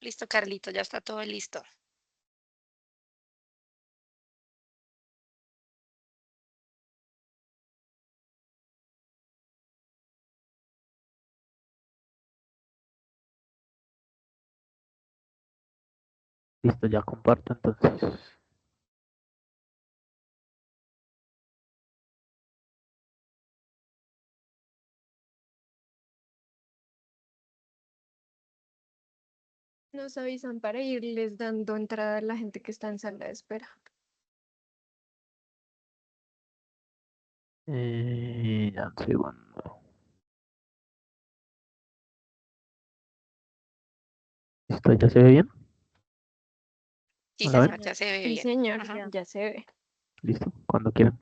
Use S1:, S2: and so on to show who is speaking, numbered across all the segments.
S1: Listo, Carlito, ya está todo listo.
S2: Listo, ya comparto entonces.
S3: Nos avisan para irles dando entrada a la gente que está en sala de espera.
S2: Ya un segundo. ¿Listo? ¿Ya se ve bien?
S1: Sí,
S2: ¿Hola, ven?
S1: señor, ya se ve
S3: Sí,
S1: bien.
S3: señor,
S1: Ujú.
S3: ya se ve.
S2: ¿Listo? Cuando quieran.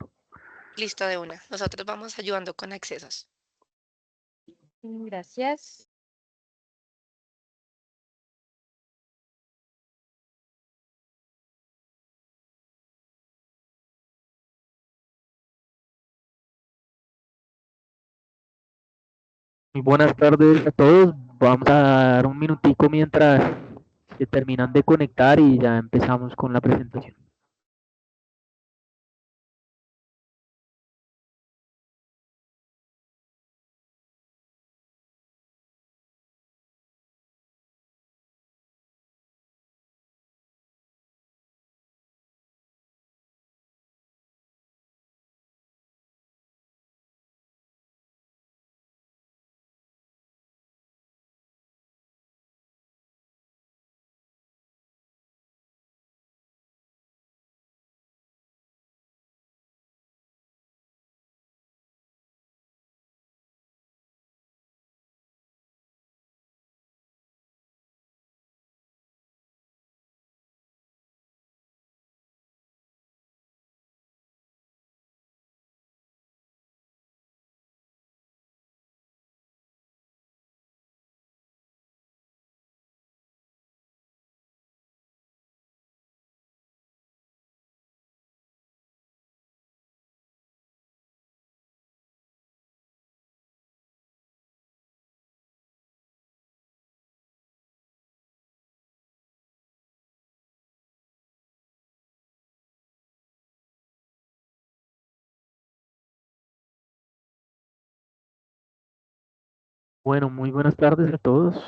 S1: Listo de una. Nosotros vamos ayudando con accesos.
S3: Gracias.
S2: Muy buenas tardes a todos. Vamos a dar un minutico mientras se terminan de conectar y ya empezamos con la presentación. Bueno, muy buenas tardes a todos.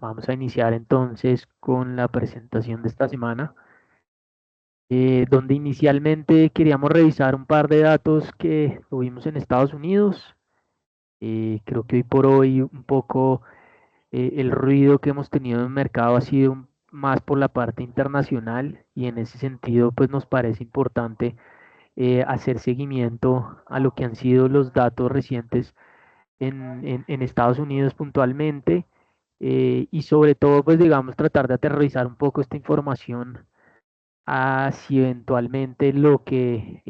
S2: Vamos a iniciar entonces con la presentación de esta semana, donde inicialmente queríamos revisar un par de datos que tuvimos en Estados Unidos. Creo que hoy por hoy un poco el ruido que hemos tenido en el mercado ha sido más por la parte internacional y en ese sentido pues nos parece importante hacer seguimiento a lo que han sido los datos recientes en Estados Unidos puntualmente, y sobre todo pues digamos tratar de aterrizar un poco esta información a si eventualmente lo que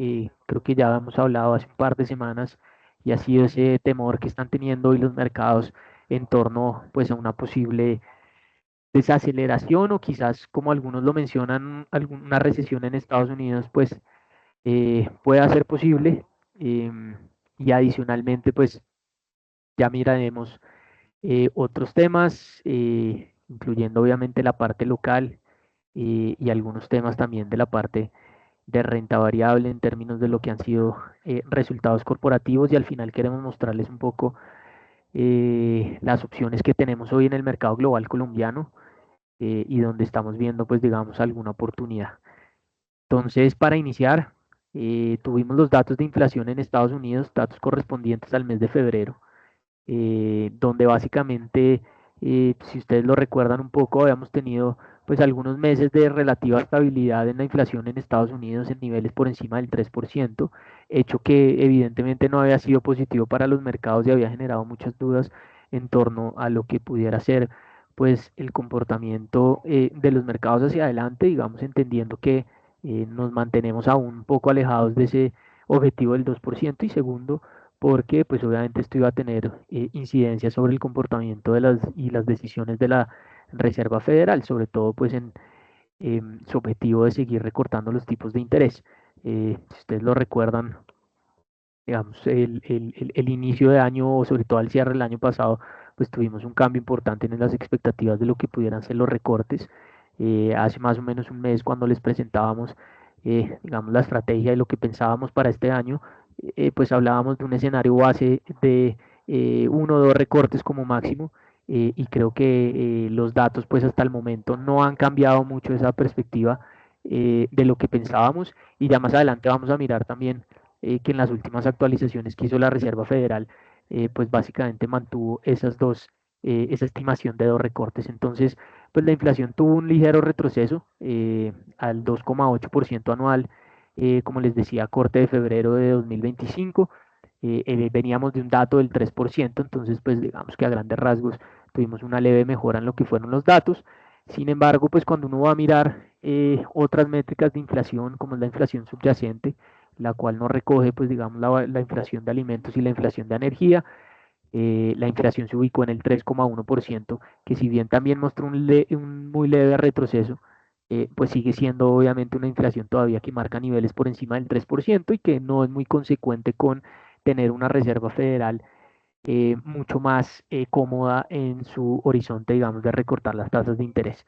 S2: creo que ya hemos hablado hace un par de semanas y ha sido ese temor que están teniendo hoy los mercados en torno pues a una posible desaceleración o quizás como algunos lo mencionan, alguna recesión en Estados Unidos pues pueda ser posible. Y adicionalmente pues ya miraremos otros temas, incluyendo obviamente la parte local, y algunos temas también de la parte de renta variable en términos de lo que han sido resultados corporativos, y al final queremos mostrarles un poco las opciones que tenemos hoy en el mercado global colombiano, y donde estamos viendo pues digamos alguna oportunidad. Entonces, para iniciar, tuvimos los datos de inflación en Estados Unidos, datos correspondientes al mes de febrero, donde básicamente, si ustedes lo recuerdan un poco, habíamos tenido pues algunos meses de relativa estabilidad en la inflación en Estados Unidos en niveles por encima del 3%, hecho que evidentemente no había sido positivo para los mercados y había generado muchas dudas en torno a lo que pudiera ser pues el comportamiento de los mercados hacia adelante, digamos entendiendo que nos mantenemos aún un poco alejados de ese objetivo del 2%, y segundo, porque pues obviamente esto iba a tener incidencia sobre el comportamiento de las decisiones de la Reserva Federal, sobre todo pues en su objetivo de seguir recortando los tipos de interés. Si ustedes lo recuerdan, digamos, el inicio de año o sobre todo al cierre del año pasado, pues tuvimos un cambio importante en las expectativas de lo que pudieran ser los recortes. Hace más o menos un mes cuando les presentábamos, digamos, la estrategia y lo que pensábamos para este año, pues hablábamos de un escenario base de uno o dos recortes como máximo, y creo que los datos pues hasta el momento no han cambiado mucho esa perspectiva de lo que pensábamos, y ya más adelante vamos a mirar también que en las últimas actualizaciones que hizo la Reserva Federal, pues básicamente mantuvo esa estimación de dos recortes. Entonces, pues la inflación tuvo un ligero retroceso al 2,8% anual, como les decía, corte de febrero de 2025. Veníamos de un dato del 3%, entonces pues digamos que a grandes rasgos tuvimos una leve mejora en lo que fueron los datos. Sin embargo, pues cuando uno va a mirar otras métricas de inflación, como es la inflación subyacente, la cual no recoge, pues digamos, la inflación de alimentos y la inflación de energía, la inflación se ubicó en el 3,1%, que si bien también mostró un muy leve retroceso, pues sigue siendo obviamente una inflación todavía que marca niveles por encima del 3% y que no es muy consecuente con tener una Reserva Federal mucho más cómoda en su horizonte, digamos, de recortar las tasas de interés.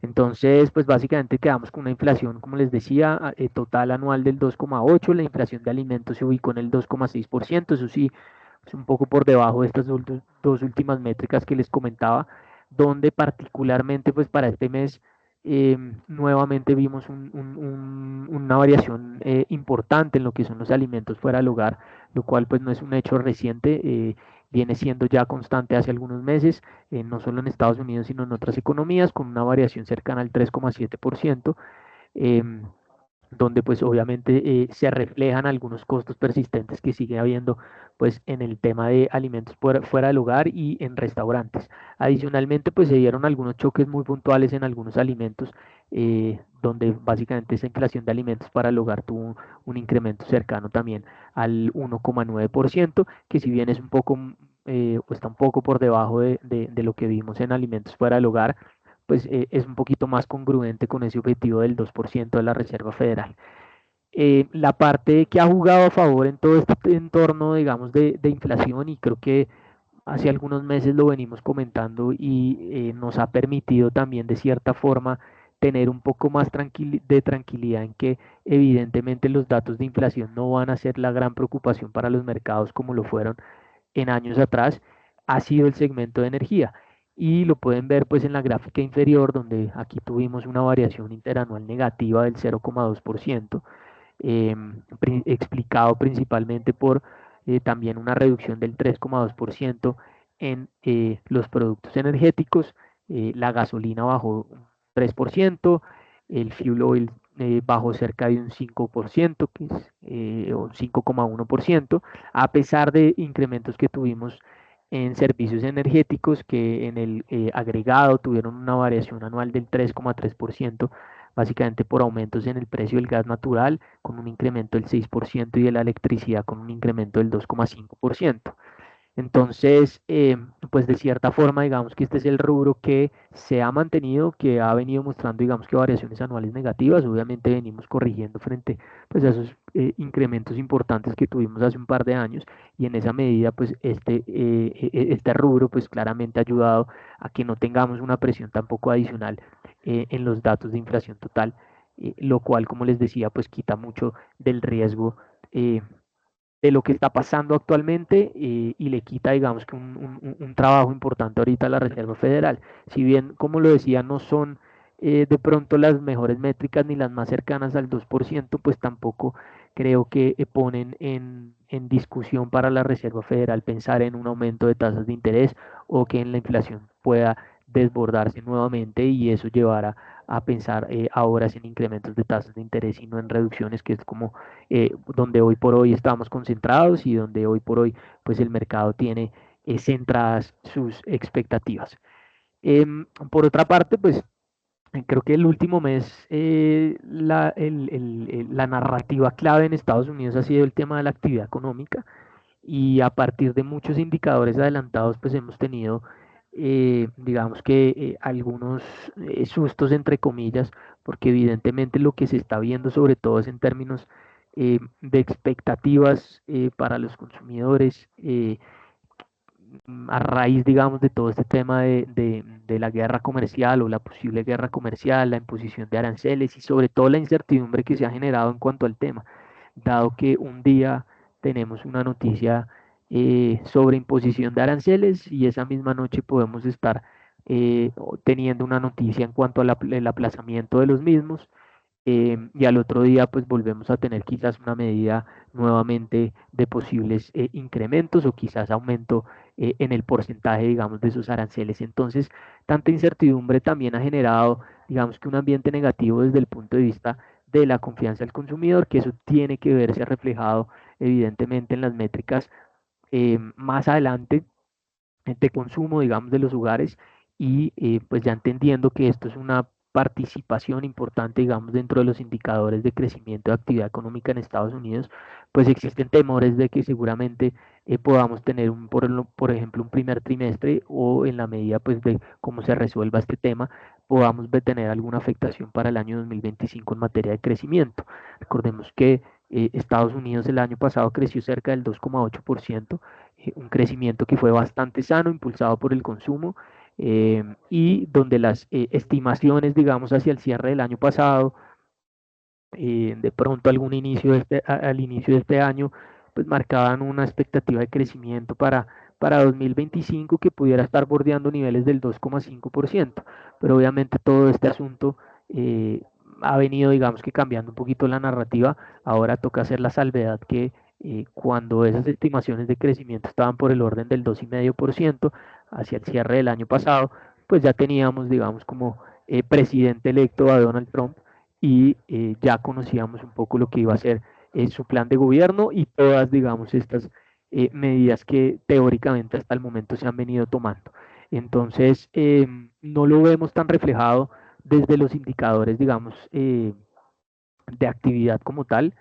S2: Entonces, pues básicamente quedamos con una inflación, como les decía, total anual del 2,8%, la inflación de alimentos se ubicó en el 2,6%, eso sí, es un poco por debajo de estas dos últimas métricas que les comentaba, donde particularmente pues para este mes nuevamente vimos una variación importante en lo que son los alimentos fuera del hogar, lo cual pues no es un hecho reciente, viene siendo ya constante hace algunos meses, no solo en Estados Unidos, sino en otras economías, con una variación cercana al 3,7%, donde pues obviamente se reflejan algunos costos persistentes que sigue habiendo pues en el tema de alimentos fuera del hogar y en restaurantes. Adicionalmente pues se dieron algunos choques muy puntuales en algunos alimentos, donde básicamente esa inflación de alimentos para el hogar tuvo un incremento cercano también al 1,9%, que si bien es un poco, o está un poco por debajo de lo que vimos en alimentos fuera del hogar, pues es un poquito más congruente con ese objetivo del 2% de la Reserva Federal. La parte que ha jugado a favor en todo este entorno, digamos, de inflación, y creo que hace algunos meses lo venimos comentando y nos ha permitido también de cierta forma tener un poco más de tranquilidad en que evidentemente los datos de inflación no van a ser la gran preocupación para los mercados como lo fueron en años atrás, ha sido el segmento de energía. Y lo pueden ver pues en la gráfica inferior, donde aquí tuvimos una variación interanual negativa del 0,2%, explicado principalmente por también una reducción del 3,2% en los productos energéticos. La gasolina bajó un 3%, el fuel oil bajó cerca de un 5%, que es un 5,1%, a pesar de incrementos que tuvimos en servicios energéticos que en el agregado tuvieron una variación anual del 3,3%, básicamente por aumentos en el precio del gas natural con un incremento del 6% y de la electricidad con un incremento del 2,5%. Entonces, pues de cierta forma, digamos que este es el rubro que se ha mantenido, que ha venido mostrando, digamos que variaciones anuales negativas. Obviamente venimos corrigiendo frente pues, a esos incrementos importantes que tuvimos hace un par de años, y en esa medida, pues este rubro, pues claramente ha ayudado a que no tengamos una presión tampoco adicional en los datos de inflación total, lo cual, como les decía, pues quita mucho del riesgo de lo que está pasando actualmente, y le quita, digamos, que un trabajo importante ahorita a la Reserva Federal. Si bien, como lo decía, no son de pronto las mejores métricas ni las más cercanas al 2%, pues tampoco creo que ponen en discusión para la Reserva Federal pensar en un aumento de tasas de interés o que en la inflación pueda desbordarse nuevamente y eso llevara a pensar ahora en incrementos de tasas de interés y no en reducciones, que es como donde hoy por hoy estamos concentrados y donde hoy por hoy pues el mercado tiene centradas sus expectativas. Por otra parte, pues creo que el último mes la narrativa clave en Estados Unidos ha sido el tema de la actividad económica, y a partir de muchos indicadores adelantados pues hemos tenido digamos que algunos sustos entre comillas, porque evidentemente lo que se está viendo sobre todo es en términos de expectativas para los consumidores, a raíz, digamos, de todo este tema de la guerra comercial o la posible guerra comercial, la imposición de aranceles y sobre todo la incertidumbre que se ha generado en cuanto al tema, dado que un día tenemos una noticia sobre imposición de aranceles y esa misma noche podemos estar teniendo una noticia en cuanto al aplazamiento de los mismos, y al otro día pues volvemos a tener quizás una medida nuevamente de posibles incrementos o quizás aumento en el porcentaje, digamos, de esos aranceles. Entonces, tanta incertidumbre también ha generado, digamos, que un ambiente negativo desde el punto de vista de la confianza del consumidor, que eso tiene que verse reflejado evidentemente en las métricas más adelante de consumo, digamos, de los hogares y pues ya entendiendo que esto es una participación importante, digamos, dentro de los indicadores de crecimiento de actividad económica en Estados Unidos, pues existen temores de que seguramente podamos tener por ejemplo, un primer trimestre o en la medida pues de cómo se resuelva este tema, podamos tener alguna afectación para el año 2025 en materia de crecimiento. Recordemos que Estados Unidos el año pasado creció cerca del 2,8%, un crecimiento que fue bastante sano, impulsado por el consumo, y donde las estimaciones, digamos, hacia el cierre del año pasado, de pronto al inicio de este año, pues marcaban una expectativa de crecimiento para 2025 que pudiera estar bordeando niveles del 2,5%, pero obviamente todo este asunto ha venido, digamos que cambiando un poquito la narrativa. Ahora toca hacer la salvedad que cuando esas estimaciones de crecimiento estaban por el orden del 2,5% hacia el cierre del año pasado, pues ya teníamos, digamos, como presidente electo a Donald Trump y ya conocíamos un poco lo que iba a ser su plan de gobierno y todas, digamos, estas medidas que teóricamente hasta el momento se han venido tomando. Entonces, no lo vemos tan reflejado desde los indicadores, digamos, de actividad como tal,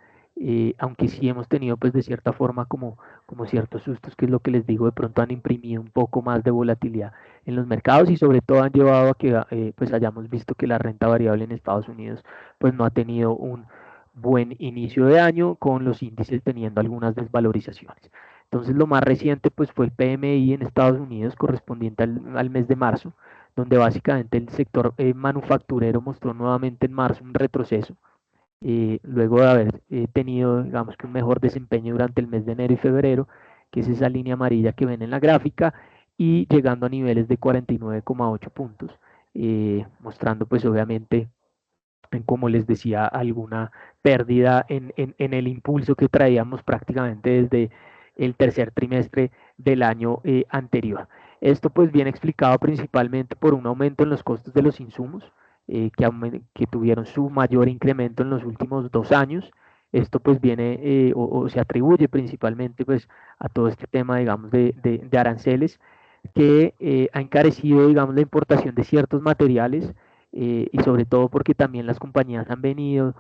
S2: aunque sí hemos tenido pues de cierta forma como ciertos sustos, que es lo que les digo, de pronto han imprimido un poco más de volatilidad en los mercados y sobre todo han llevado a que pues hayamos visto que la renta variable en Estados Unidos pues no ha tenido un buen inicio de año, con los índices teniendo algunas desvalorizaciones. Entonces lo más reciente pues fue el PMI en Estados Unidos correspondiente al mes de marzo, donde básicamente el sector manufacturero mostró nuevamente en marzo un retroceso, luego de haber tenido, digamos, que un mejor desempeño durante el mes de enero y febrero, que es esa línea amarilla que ven en la gráfica, y llegando a niveles de 49,8 puntos, mostrando pues obviamente, como les decía, alguna pérdida en el impulso que traíamos prácticamente desde el tercer trimestre del año anterior. Esto pues viene explicado principalmente por un aumento en los costos de los insumos, que tuvieron su mayor incremento en los últimos 2 años. Esto pues viene o se atribuye principalmente pues a todo este tema, digamos, de aranceles que ha encarecido, digamos, la importación de ciertos materiales, y sobre todo porque también las compañías han venido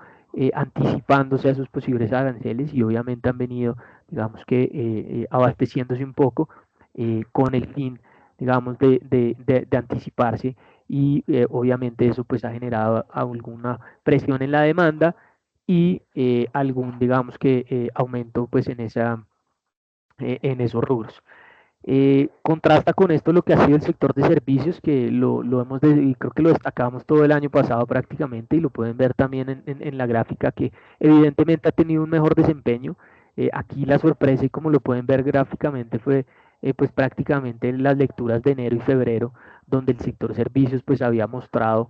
S2: anticipándose a sus posibles aranceles y obviamente han venido, digamos que, abasteciéndose un poco con el fin, digamos, de anticiparse y obviamente eso pues ha generado alguna presión en la demanda y algún, digamos que, aumento pues en esos rubros. Contrasta con esto lo que ha sido el sector de servicios, que lo hemos y creo que lo destacamos todo el año pasado prácticamente, y lo pueden ver también en la gráfica, que evidentemente ha tenido un mejor desempeño. Aquí la sorpresa, y como lo pueden ver gráficamente, fue pues prácticamente las lecturas de enero y febrero, donde el sector servicios pues había mostrado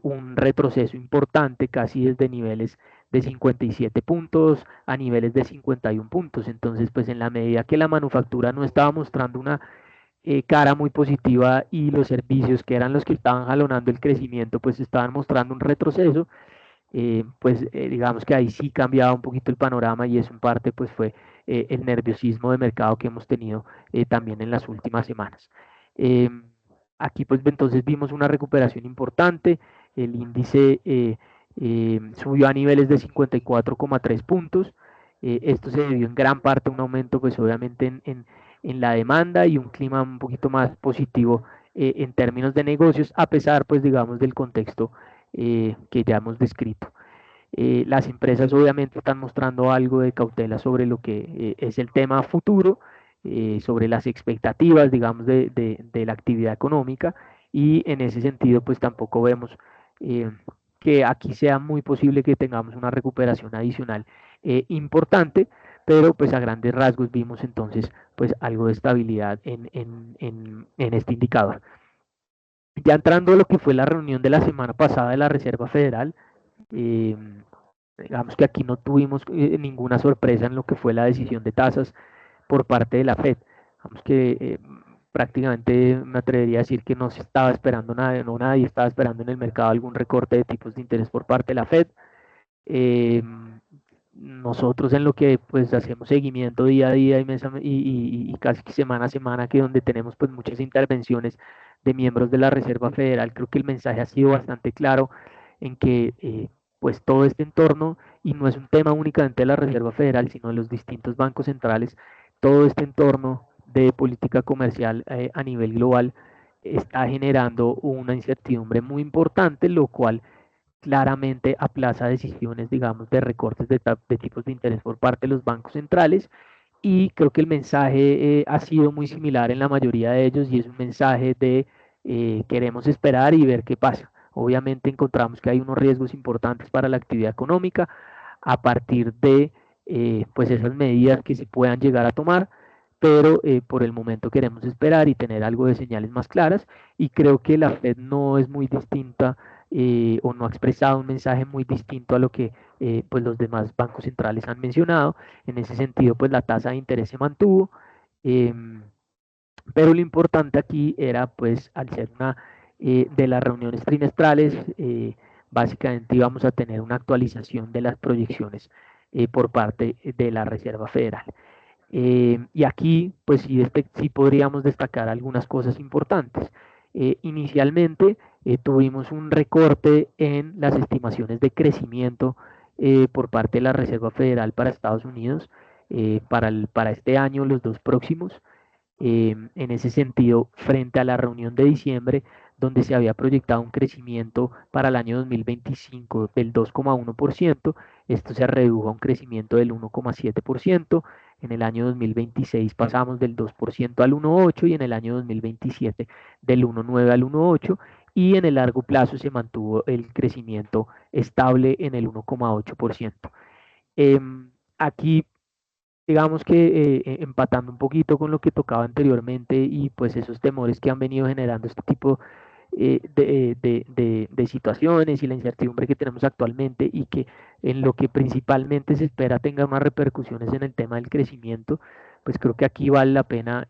S2: un retroceso importante, casi desde niveles de 57 puntos a niveles de 51 puntos. Entonces, pues en la medida que la manufactura no estaba mostrando una cara muy positiva y los servicios, que eran los que estaban jalonando el crecimiento, pues estaban mostrando un retroceso, pues digamos que ahí sí cambiaba un poquito el panorama, y eso en parte pues fue el nerviosismo de mercado que hemos tenido también en las últimas semanas. Eh, Aquí pues entonces vimos una recuperación importante, el índice subió a niveles de 54,3 puntos. Esto se debió en gran parte a un aumento pues obviamente en la demanda y un clima un poquito más positivo en términos de negocios, a pesar pues digamos del contexto que ya hemos descrito. Las empresas obviamente están mostrando algo de cautela sobre lo que es el tema futuro, sobre las expectativas, digamos, de la actividad económica, y en ese sentido, pues tampoco vemos que aquí sea muy posible que tengamos una recuperación adicional importante, pero pues a grandes rasgos vimos entonces pues algo de estabilidad en este indicador. Ya entrando a lo que fue la reunión de la semana pasada de la Reserva Federal, eh, digamos que aquí no tuvimos ninguna sorpresa en lo que fue la decisión de tasas por parte de la Fed. Digamos que prácticamente me atrevería a decir que no se estaba esperando nada, no nadie estaba esperando en el mercado algún recorte de tipos de interés por parte de la Fed. Eh, Nosotros en lo que pues hacemos seguimiento día a día y casi que semana a semana, que donde tenemos pues muchas intervenciones de miembros de la Reserva Federal, creo que el mensaje ha sido bastante claro en que pues todo este entorno, y no es un tema únicamente de la Reserva Federal, sino de los distintos bancos centrales, todo este entorno de política comercial a nivel global está generando una incertidumbre muy importante, lo cual claramente aplaza decisiones, digamos, de recortes de tipos de interés por parte de los bancos centrales, y creo que el mensaje ha sido muy similar en la mayoría de ellos, y es un mensaje de queremos esperar y ver qué pasa. Obviamente encontramos que hay unos riesgos importantes para la actividad económica a partir de pues esas medidas que se puedan llegar a tomar, pero por el momento queremos esperar y tener algo de señales más claras, y creo que la Fed no es muy distinta o no ha expresado un mensaje muy distinto a lo que pues los demás bancos centrales han mencionado. En ese sentido, pues la tasa de interés se mantuvo, em, pero lo importante aquí era, pues, al ser una de las reuniones trimestrales, básicamente íbamos a tener una actualización de las proyecciones por parte de la Reserva Federal. Y aquí, pues sí podríamos destacar algunas cosas importantes. Inicialmente tuvimos un recorte en las estimaciones de crecimiento por parte de la Reserva Federal para Estados Unidos para este año, los dos próximos. En ese sentido, frente a la reunión de diciembre, donde se había proyectado un crecimiento para el año 2025 del 2,1%, esto se redujo a un crecimiento del 1,7%. En el año 2026 pasamos del 2% al 1,8%, y en el año 2027 del 1,9 al 1,8%, y en el largo plazo se mantuvo el crecimiento estable en el 1,8%. Aquí digamos que empatando un poquito con lo que tocaba anteriormente, y pues esos temores que han venido generando este tipo de situaciones y la incertidumbre que tenemos actualmente, y que en lo que principalmente se espera tenga unas repercusiones en el tema del crecimiento, pues creo que aquí vale la pena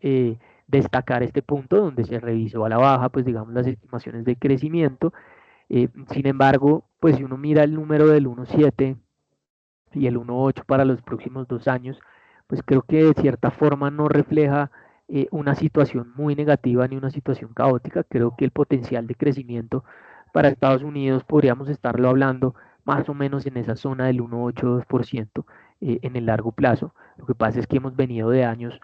S2: destacar este punto donde se revisó a la baja, pues digamos, las estimaciones de crecimiento. Sin embargo, pues si uno mira el número del 1,7 y el 1,8 para los próximos 2 años, pues creo que de cierta forma no refleja una situación muy negativa ni una situación caótica. Creo que el potencial de crecimiento para Estados Unidos podríamos estarlo hablando más o menos en esa zona del 1,8-2% en el largo plazo. Lo que pasa es que hemos venido de años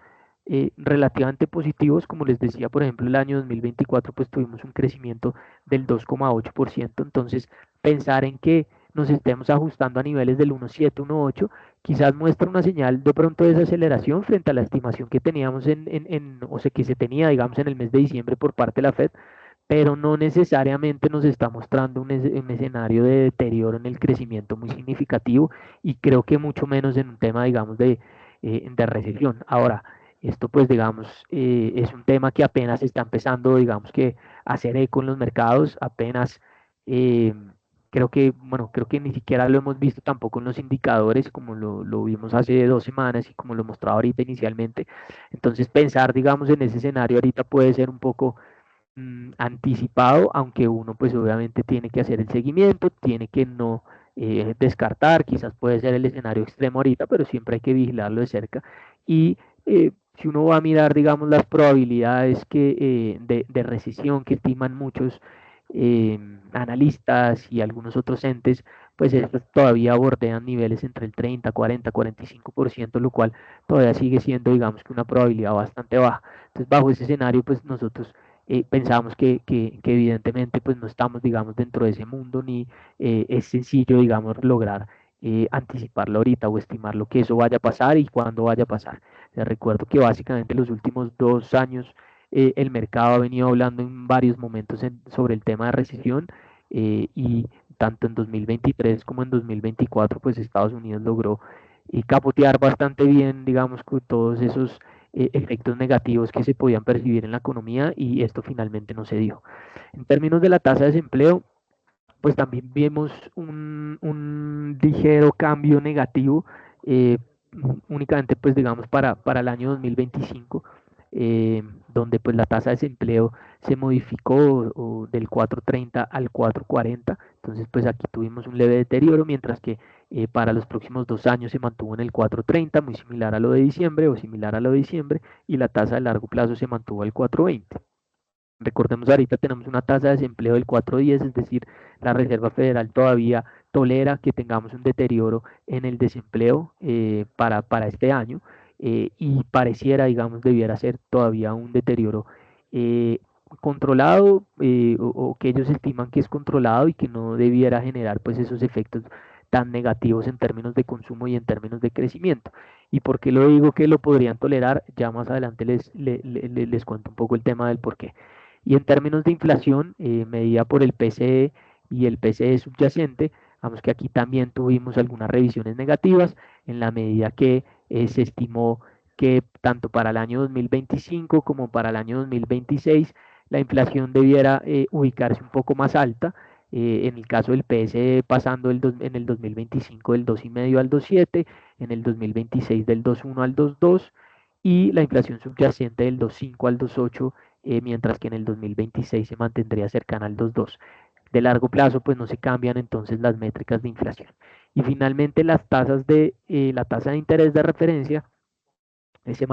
S2: relativamente positivos, como les decía, por ejemplo, el año 2024 pues tuvimos un crecimiento del 2,8%, entonces pensar en que nos estemos ajustando a niveles del 1,7, 1,8, quizás muestra una señal de pronto de desaceleración frente a la estimación que teníamos o sea, que se tenía, digamos, en el mes de diciembre por parte de la Fed, pero no necesariamente nos está mostrando un escenario de deterioro en el crecimiento muy significativo, y creo que mucho menos en un tema, digamos, de recesión. Ahora, esto pues digamos es un tema que apenas está empezando, digamos, que a hacer eco en los mercados, apenas eh, creo que, bueno, creo que ni siquiera lo hemos visto tampoco en los indicadores, como lo vimos hace 2 semanas y como lo mostraba ahorita inicialmente. Entonces pensar, digamos, en ese escenario ahorita puede ser un poco anticipado, aunque uno pues obviamente tiene que hacer el seguimiento, tiene que no descartar, quizás puede ser el escenario extremo ahorita, pero siempre hay que vigilarlo de cerca. Y si uno va a mirar, digamos, las probabilidades de recesión que estiman muchos analistas y algunos otros entes, pues estos todavía bordean niveles entre el 30, 40, 45%, lo cual todavía sigue siendo, digamos, que una probabilidad bastante baja. Entonces, bajo ese escenario, pues nosotros pensamos que evidentemente pues no estamos, digamos, dentro de ese mundo, ni es sencillo, digamos, lograr anticiparlo ahorita o estimar lo que eso vaya a pasar y cuándo vaya a pasar. Les recuerdo que básicamente los últimos 2 años el mercado ha venido hablando en varios momentos sobre el tema de recesión, y tanto en 2023 como en 2024 pues Estados Unidos logró capotear bastante bien, digamos, con todos esos efectos negativos que se podían percibir en la economía, y esto finalmente no se dio. En términos de la tasa de desempleo, pues también vemos un ligero cambio negativo, eh, únicamente pues digamos para el año 2025, donde pues la tasa de desempleo se modificó del 4,30 al 4,40. Entonces pues aquí tuvimos un leve deterioro, mientras que para los próximos 2 años se mantuvo en el 4,30, muy similar a lo de diciembre o similar a lo de diciembre, y la tasa de largo plazo se mantuvo al 4,20. Recordemos, ahorita tenemos una tasa de desempleo del 4,10, es decir, la Reserva Federal todavía tolera que tengamos un deterioro en el desempleo para este año, y pareciera, digamos, debiera ser todavía un deterioro eh, controlado, o que ellos estiman que es controlado y que no debiera generar pues esos efectos tan negativos en términos de consumo y en términos de crecimiento. ¿Y por qué lo digo que lo podrían tolerar? Ya más adelante les cuento un poco el tema del por qué. Y en términos de inflación, medida por el PCE y el PCE subyacente, vamos que aquí también tuvimos algunas revisiones negativas en la medida que se estimó que tanto para el año 2025 como para el año 2026 la inflación debiera ubicarse un poco más alta. En el caso del PSE pasando en el 2025 del 2,5 al 2,7, en el 2026 del 2,1 al 2,2, y la inflación subyacente del 2,5 al 2,8, mientras que en el 2026 se mantendría cercana al 2,2. De largo plazo, pues no se cambian entonces las métricas de inflación. Y finalmente la tasa de interés de referencia se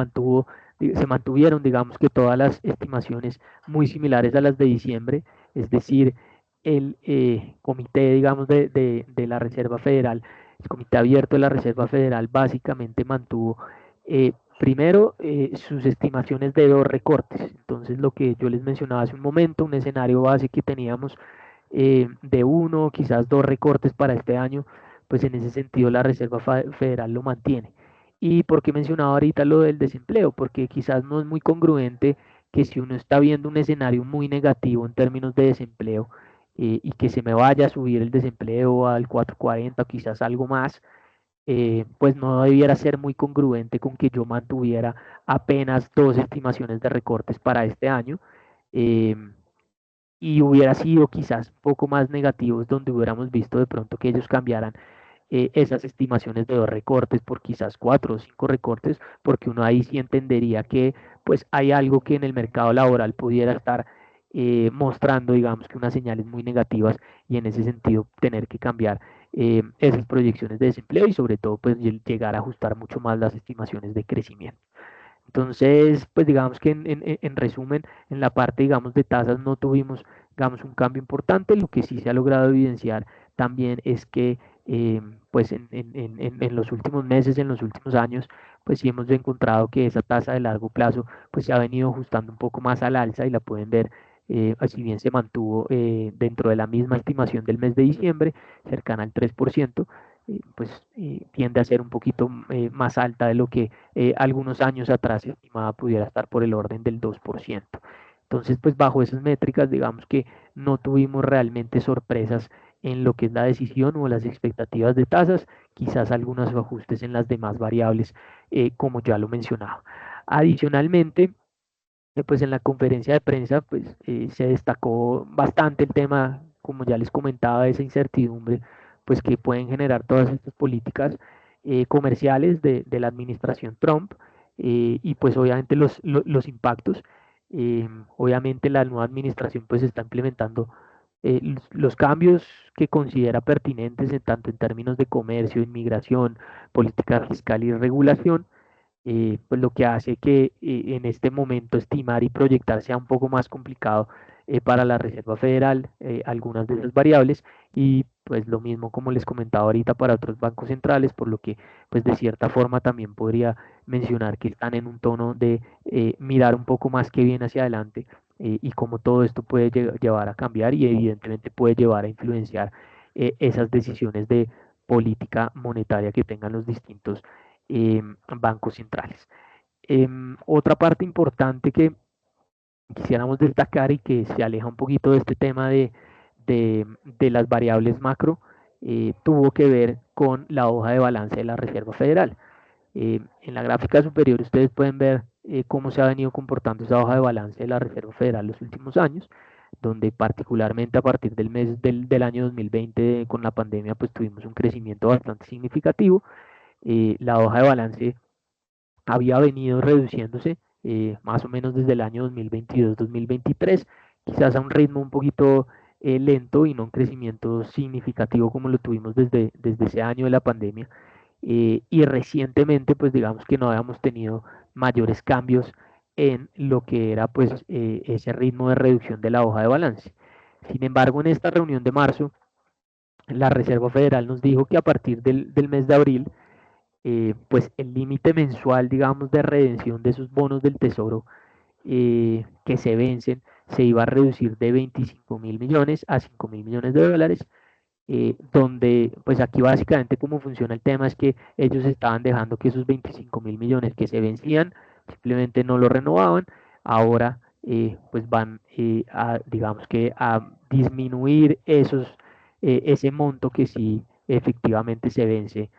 S2: mantuvieron, digamos que todas las estimaciones muy similares a las de diciembre, es decir, el comité, digamos, de la Reserva Federal, el comité abierto de la Reserva Federal básicamente mantuvo primero sus estimaciones de 2 recortes. Entonces, lo que yo les mencionaba hace un momento, un escenario base que teníamos de 1, quizás 2 recortes para este año, pues en ese sentido la Reserva Federal lo mantiene. ¿Y por qué mencionaba ahorita lo del desempleo? Porque quizás no es muy congruente que si uno está viendo un escenario muy negativo en términos de desempleo, y que se me vaya a subir el desempleo al 4,40 o quizás algo más, pues no debiera ser muy congruente con que yo mantuviera apenas 2 estimaciones de recortes para este año. eh, y hubiera sido quizás un poco más negativos, donde hubiéramos visto de pronto que ellos cambiaran esas estimaciones de 2 recortes por quizás 4 o 5 recortes, porque uno ahí sí entendería que pues hay algo que en el mercado laboral pudiera estar mostrando, digamos, que unas señales muy negativas, y en ese sentido tener que cambiar esas proyecciones de desempleo y sobre todo pues llegar a ajustar mucho más las estimaciones de crecimiento. Entonces, pues digamos que en resumen, en la parte, digamos, de tasas no tuvimos, digamos, un cambio importante. Lo que sí se ha logrado evidenciar también es que, pues en los últimos meses, en los últimos años, pues sí hemos encontrado que esa tasa de largo plazo, pues se ha venido ajustando un poco más al alza, y la pueden ver, si bien se mantuvo dentro de la misma estimación del mes de diciembre, cercana al 3%, pues tiende a ser un poquito más alta de lo que algunos años atrás se estimaba pudiera estar por el orden del 2%. Entonces, pues bajo esas métricas, digamos que no tuvimos realmente sorpresas en lo que es la decisión o las expectativas de tasas, quizás algunos ajustes en las demás variables, como ya lo mencionaba. Adicionalmente, pues en la conferencia de prensa, pues se destacó bastante el tema, como ya les comentaba, de esa incertidumbre, pues que pueden generar todas estas políticas comerciales de la administración Trump, y pues obviamente los impactos. Obviamente la nueva administración pues está implementando los cambios que considera pertinentes, tanto en términos de comercio, inmigración, política fiscal y regulación, pues lo que hace que en este momento estimar y proyectar sea un poco más complicado para la Reserva Federal, algunas de esas variables, y pues lo mismo como les comentaba ahorita para otros bancos centrales, por lo que pues de cierta forma también podría mencionar que están en un tono de mirar un poco más que bien hacia adelante, y cómo todo esto puede llevar a cambiar y evidentemente puede llevar a influenciar esas decisiones de política monetaria que tengan los distintos bancos centrales. Otra parte importante que quisiéramos destacar y que se aleja un poquito de este tema de las variables macro, tuvo que ver con la hoja de balance de la Reserva Federal. En la gráfica superior ustedes pueden ver cómo se ha venido comportando esa hoja de balance de la Reserva Federal los últimos años, donde particularmente a partir del mes del año 2020 con la pandemia pues tuvimos un crecimiento bastante significativo. La hoja de balance había venido reduciéndose más o menos desde el año 2022-2023, quizás a un ritmo un poquito lento y no un crecimiento significativo como lo tuvimos desde ese año de la pandemia. Y recientemente pues digamos que no habíamos tenido mayores cambios en lo que era pues ese ritmo de reducción de la hoja de balance. Sin embargo, en esta reunión de marzo, la Reserva Federal nos dijo que a partir del mes de abril, pues el límite mensual, digamos, de redención de esos bonos del tesoro que se vencen se iba a reducir de 25.000 millones a 5.000 millones de dólares, donde pues aquí básicamente cómo funciona el tema es que ellos estaban dejando que esos 25.000 millones que se vencían simplemente no lo renovaban, ahora pues van a, digamos que a disminuir ese monto que sí efectivamente se vence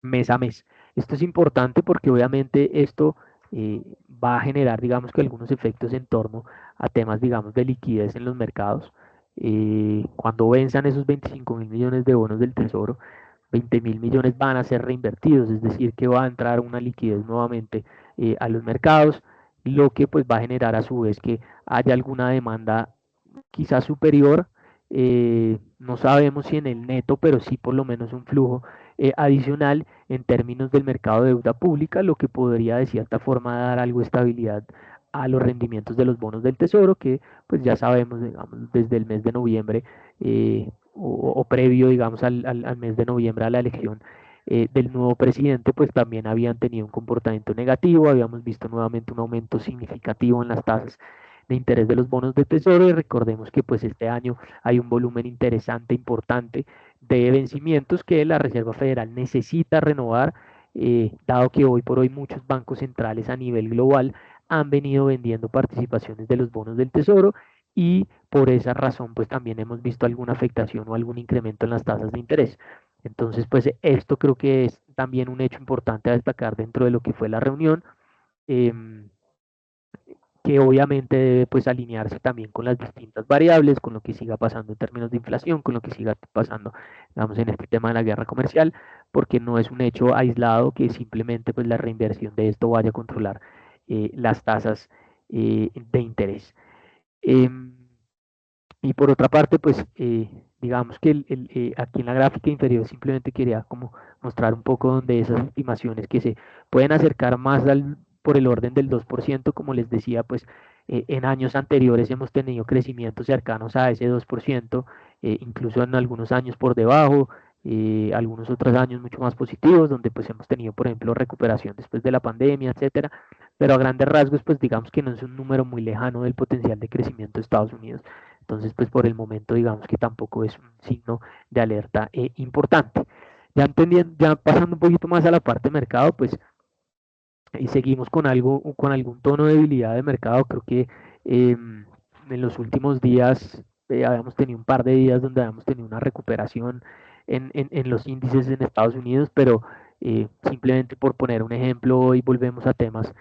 S2: mes a mes. Esto es importante porque obviamente esto va a generar, digamos que algunos efectos en torno a temas, digamos, de liquidez en los mercados. Cuando venzan esos 25.000 millones de bonos del Tesoro, 20.000 millones van a ser reinvertidos, es decir, que va a entrar una liquidez nuevamente a los mercados, lo que pues va a generar a su vez que haya alguna demanda quizás superior, no sabemos si en el neto, pero sí por lo menos un flujo adicional en términos del mercado de deuda pública, lo que podría de cierta forma dar algo de estabilidad a los rendimientos de los bonos del tesoro, que pues ya sabemos, digamos, desde el mes de noviembre o previo, digamos, al mes de noviembre a la elección del nuevo presidente, pues también habían tenido un comportamiento negativo, habíamos visto nuevamente un aumento significativo en las tasas de interés de los bonos de tesoro y recordemos que pues este año hay un volumen interesante, importante de vencimientos que la Reserva Federal necesita renovar, dado que hoy por hoy muchos bancos centrales a nivel global han venido vendiendo participaciones de los bonos del tesoro y por esa razón pues también hemos visto alguna afectación o algún incremento en las tasas de interés. Entonces pues esto creo que es también un hecho importante a destacar dentro de lo que fue la reunión. Que obviamente debe pues alinearse también con las distintas variables, con lo que siga pasando en términos de inflación, con lo que siga pasando, digamos, en este tema de la guerra comercial, porque no es un hecho aislado que simplemente pues la reinversión de esto vaya a controlar las tasas de interés. Y por otra parte, pues digamos que aquí en la gráfica inferior simplemente quería como mostrar un poco donde esas estimaciones que se pueden acercar más por el orden del 2%, como les decía, pues en años anteriores hemos tenido crecimientos cercanos a ese 2%, incluso en algunos años por debajo, algunos otros años mucho más positivos, donde pues hemos tenido, por ejemplo, recuperación después de la pandemia, etcétera, pero a grandes rasgos, pues digamos que no es un número muy lejano del potencial de crecimiento de Estados Unidos. Entonces, pues por el momento, digamos que tampoco es un signo de alerta importante. Ya entendiendo, ya pasando un poquito más a la parte de mercado, pues seguimos con algún tono de debilidad de mercado. Creo que en los últimos días habíamos tenido un par de días donde habíamos tenido una recuperación en los índices en Estados Unidos, pero simplemente por poner un ejemplo, hoy volvemos a temas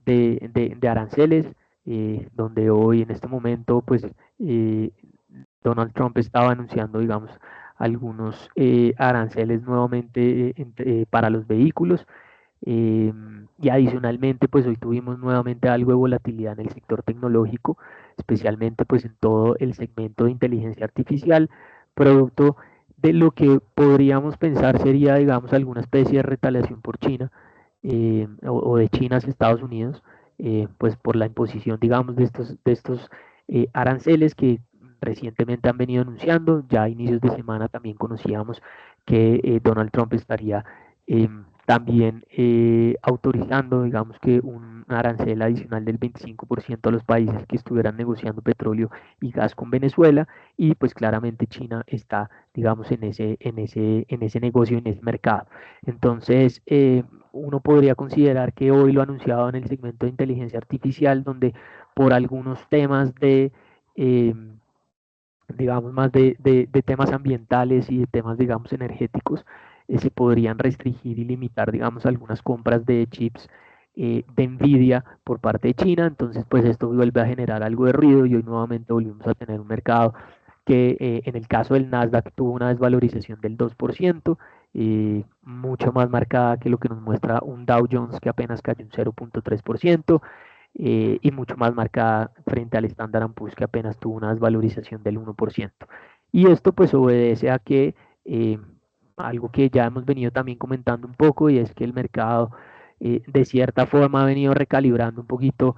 S2: de aranceles, donde hoy en este momento, pues Donald Trump estaba anunciando, digamos, algunos aranceles nuevamente para los vehículos. Y adicionalmente, pues hoy tuvimos nuevamente algo de volatilidad en el sector tecnológico, especialmente pues en todo el segmento de inteligencia artificial, producto de lo que podríamos pensar sería, digamos, alguna especie de retaliación por China o de China hacia Estados Unidos, pues por la imposición, digamos, de estos aranceles que recientemente han venido anunciando. Ya a inicios de semana también conocíamos que Donald Trump estaría también autorizando, digamos que un arancel adicional del 25% a los países que estuvieran negociando petróleo y gas con Venezuela, y pues claramente China está, digamos, en ese negocio, en ese mercado. Entonces, uno podría considerar que hoy lo anunciado en el segmento de inteligencia artificial, donde por algunos temas eh, digamos, más de temas ambientales y de temas, digamos, energéticos, se podrían restringir y limitar, digamos, algunas compras de chips de Nvidia por parte de China. Entonces, pues esto vuelve a generar algo de ruido y hoy nuevamente volvimos a tener un mercado que en el caso del Nasdaq tuvo una desvalorización del 2%, mucho más marcada que lo que nos muestra un Dow Jones que apenas cayó un 0.3%, y mucho más marcada frente al Standard Poor's que apenas tuvo una desvalorización del 1%. Y esto pues obedece a que algo que ya hemos venido también comentando un poco, y es que el mercado de cierta forma ha venido recalibrando un poquito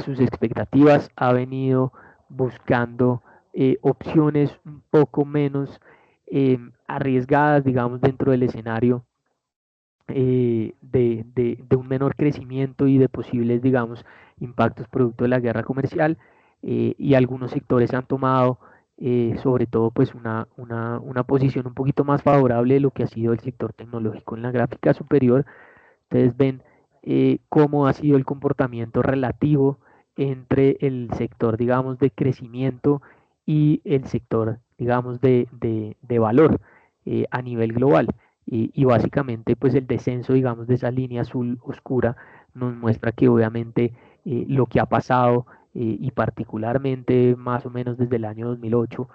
S2: sus expectativas, ha venido buscando opciones un poco menos arriesgadas, digamos, dentro del escenario de un menor crecimiento y de posibles, digamos, impactos producto de la guerra comercial, y algunos sectores han tomado sobre todo pues una posición un poquito más favorable de lo que ha sido el sector tecnológico. En la gráfica superior ustedes ven cómo ha sido el comportamiento relativo entre el sector, digamos, de crecimiento y el sector, digamos, de valor a nivel global. Y básicamente, pues el descenso, digamos, de esa línea azul oscura nos muestra que obviamente lo que ha pasado, y particularmente más o menos desde el año 2008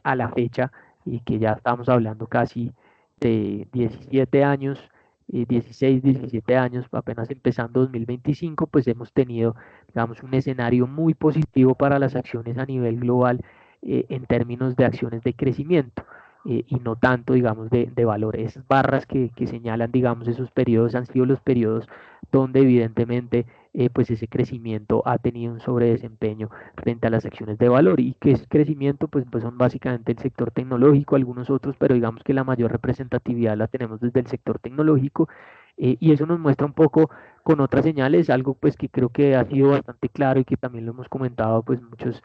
S2: a la fecha, y que ya estamos hablando casi de 17 años, 16, 17 años, apenas empezando 2025, pues hemos tenido, digamos, un escenario muy positivo para las acciones a nivel global en términos de acciones de crecimiento. Y no tanto, digamos, de valor. Esas barras que señalan, digamos, esos periodos han sido los periodos donde evidentemente pues ese crecimiento ha tenido un sobredesempeño frente a las acciones de valor. ¿Y qué es crecimiento? Pues son básicamente el sector tecnológico, algunos otros, pero digamos que la mayor representatividad la tenemos desde el sector tecnológico, y eso nos muestra un poco con otras señales, algo pues que creo que ha sido bastante claro y que también lo hemos comentado pues muchos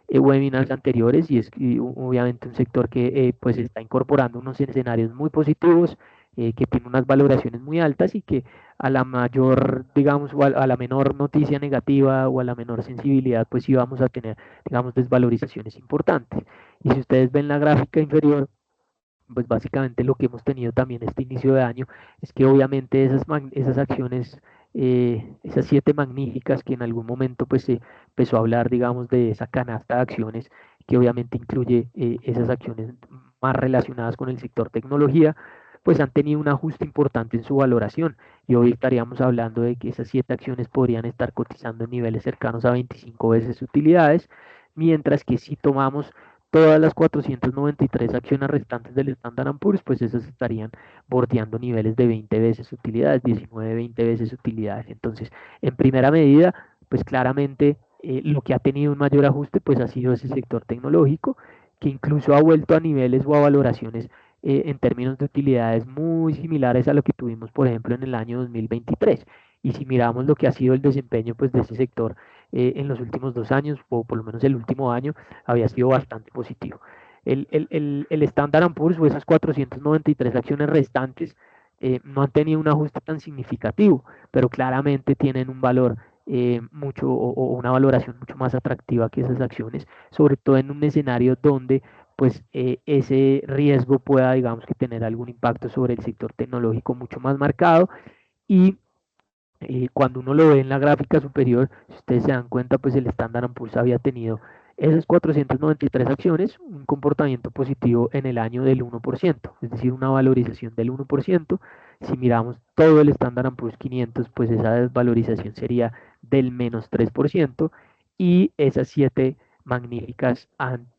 S2: webinars anteriores, y es que obviamente un sector que pues está incorporando unos escenarios muy positivos, que tiene unas valoraciones muy altas y que a la mayor, digamos, o a la menor noticia negativa o a la menor sensibilidad, pues sí vamos a tener, digamos, desvalorizaciones importantes. Y si ustedes ven la gráfica inferior, pues básicamente lo que hemos tenido también este inicio de año es que obviamente esas acciones, esas 7 magníficas que en algún momento pues se empezó a hablar, digamos, de esa canasta de acciones que obviamente incluye esas acciones más relacionadas con el sector tecnología, pues han tenido un ajuste importante en su valoración, y hoy estaríamos hablando de que esas 7 acciones podrían estar cotizando en niveles cercanos a 25 veces utilidades, mientras que si tomamos todas las 493 acciones restantes del Standard Poor's, pues esas estarían bordeando niveles de 20 veces utilidades, 19, 20 veces utilidades. Entonces, en primera medida, pues claramente lo que ha tenido un mayor ajuste, pues ha sido ese sector tecnológico, que incluso ha vuelto a niveles o a valoraciones en términos de utilidades muy similares a lo que tuvimos, por ejemplo, en el año 2023. Y si miramos lo que ha sido el desempeño pues, de ese sector en los últimos 2 años, o por lo menos el último año, había sido bastante positivo. El Standard Poor's o esas 493 acciones restantes no han tenido un ajuste tan significativo, pero claramente tienen un valor mucho o una valoración mucho más atractiva que esas acciones, sobre todo en un escenario donde pues ese riesgo pueda, digamos, que tener algún impacto sobre el sector tecnológico mucho más marcado. Y cuando uno lo ve en la gráfica superior, si ustedes se dan cuenta, pues el Standard Poor's había tenido esas 493 acciones, un comportamiento positivo en el año del 1%, es decir, una valorización del 1%. Si miramos todo el Standard Poor's 500, pues esa desvalorización sería del menos 3%, y esas 7 magníficas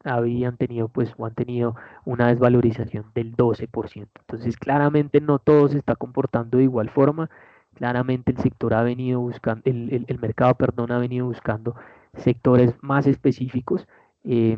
S2: habían tenido, pues, o han tenido una desvalorización del 12%. Entonces, claramente no todo se está comportando de igual forma. Claramente el sector ha venido buscando, el mercado, perdón, ha venido buscando sectores más específicos, eh,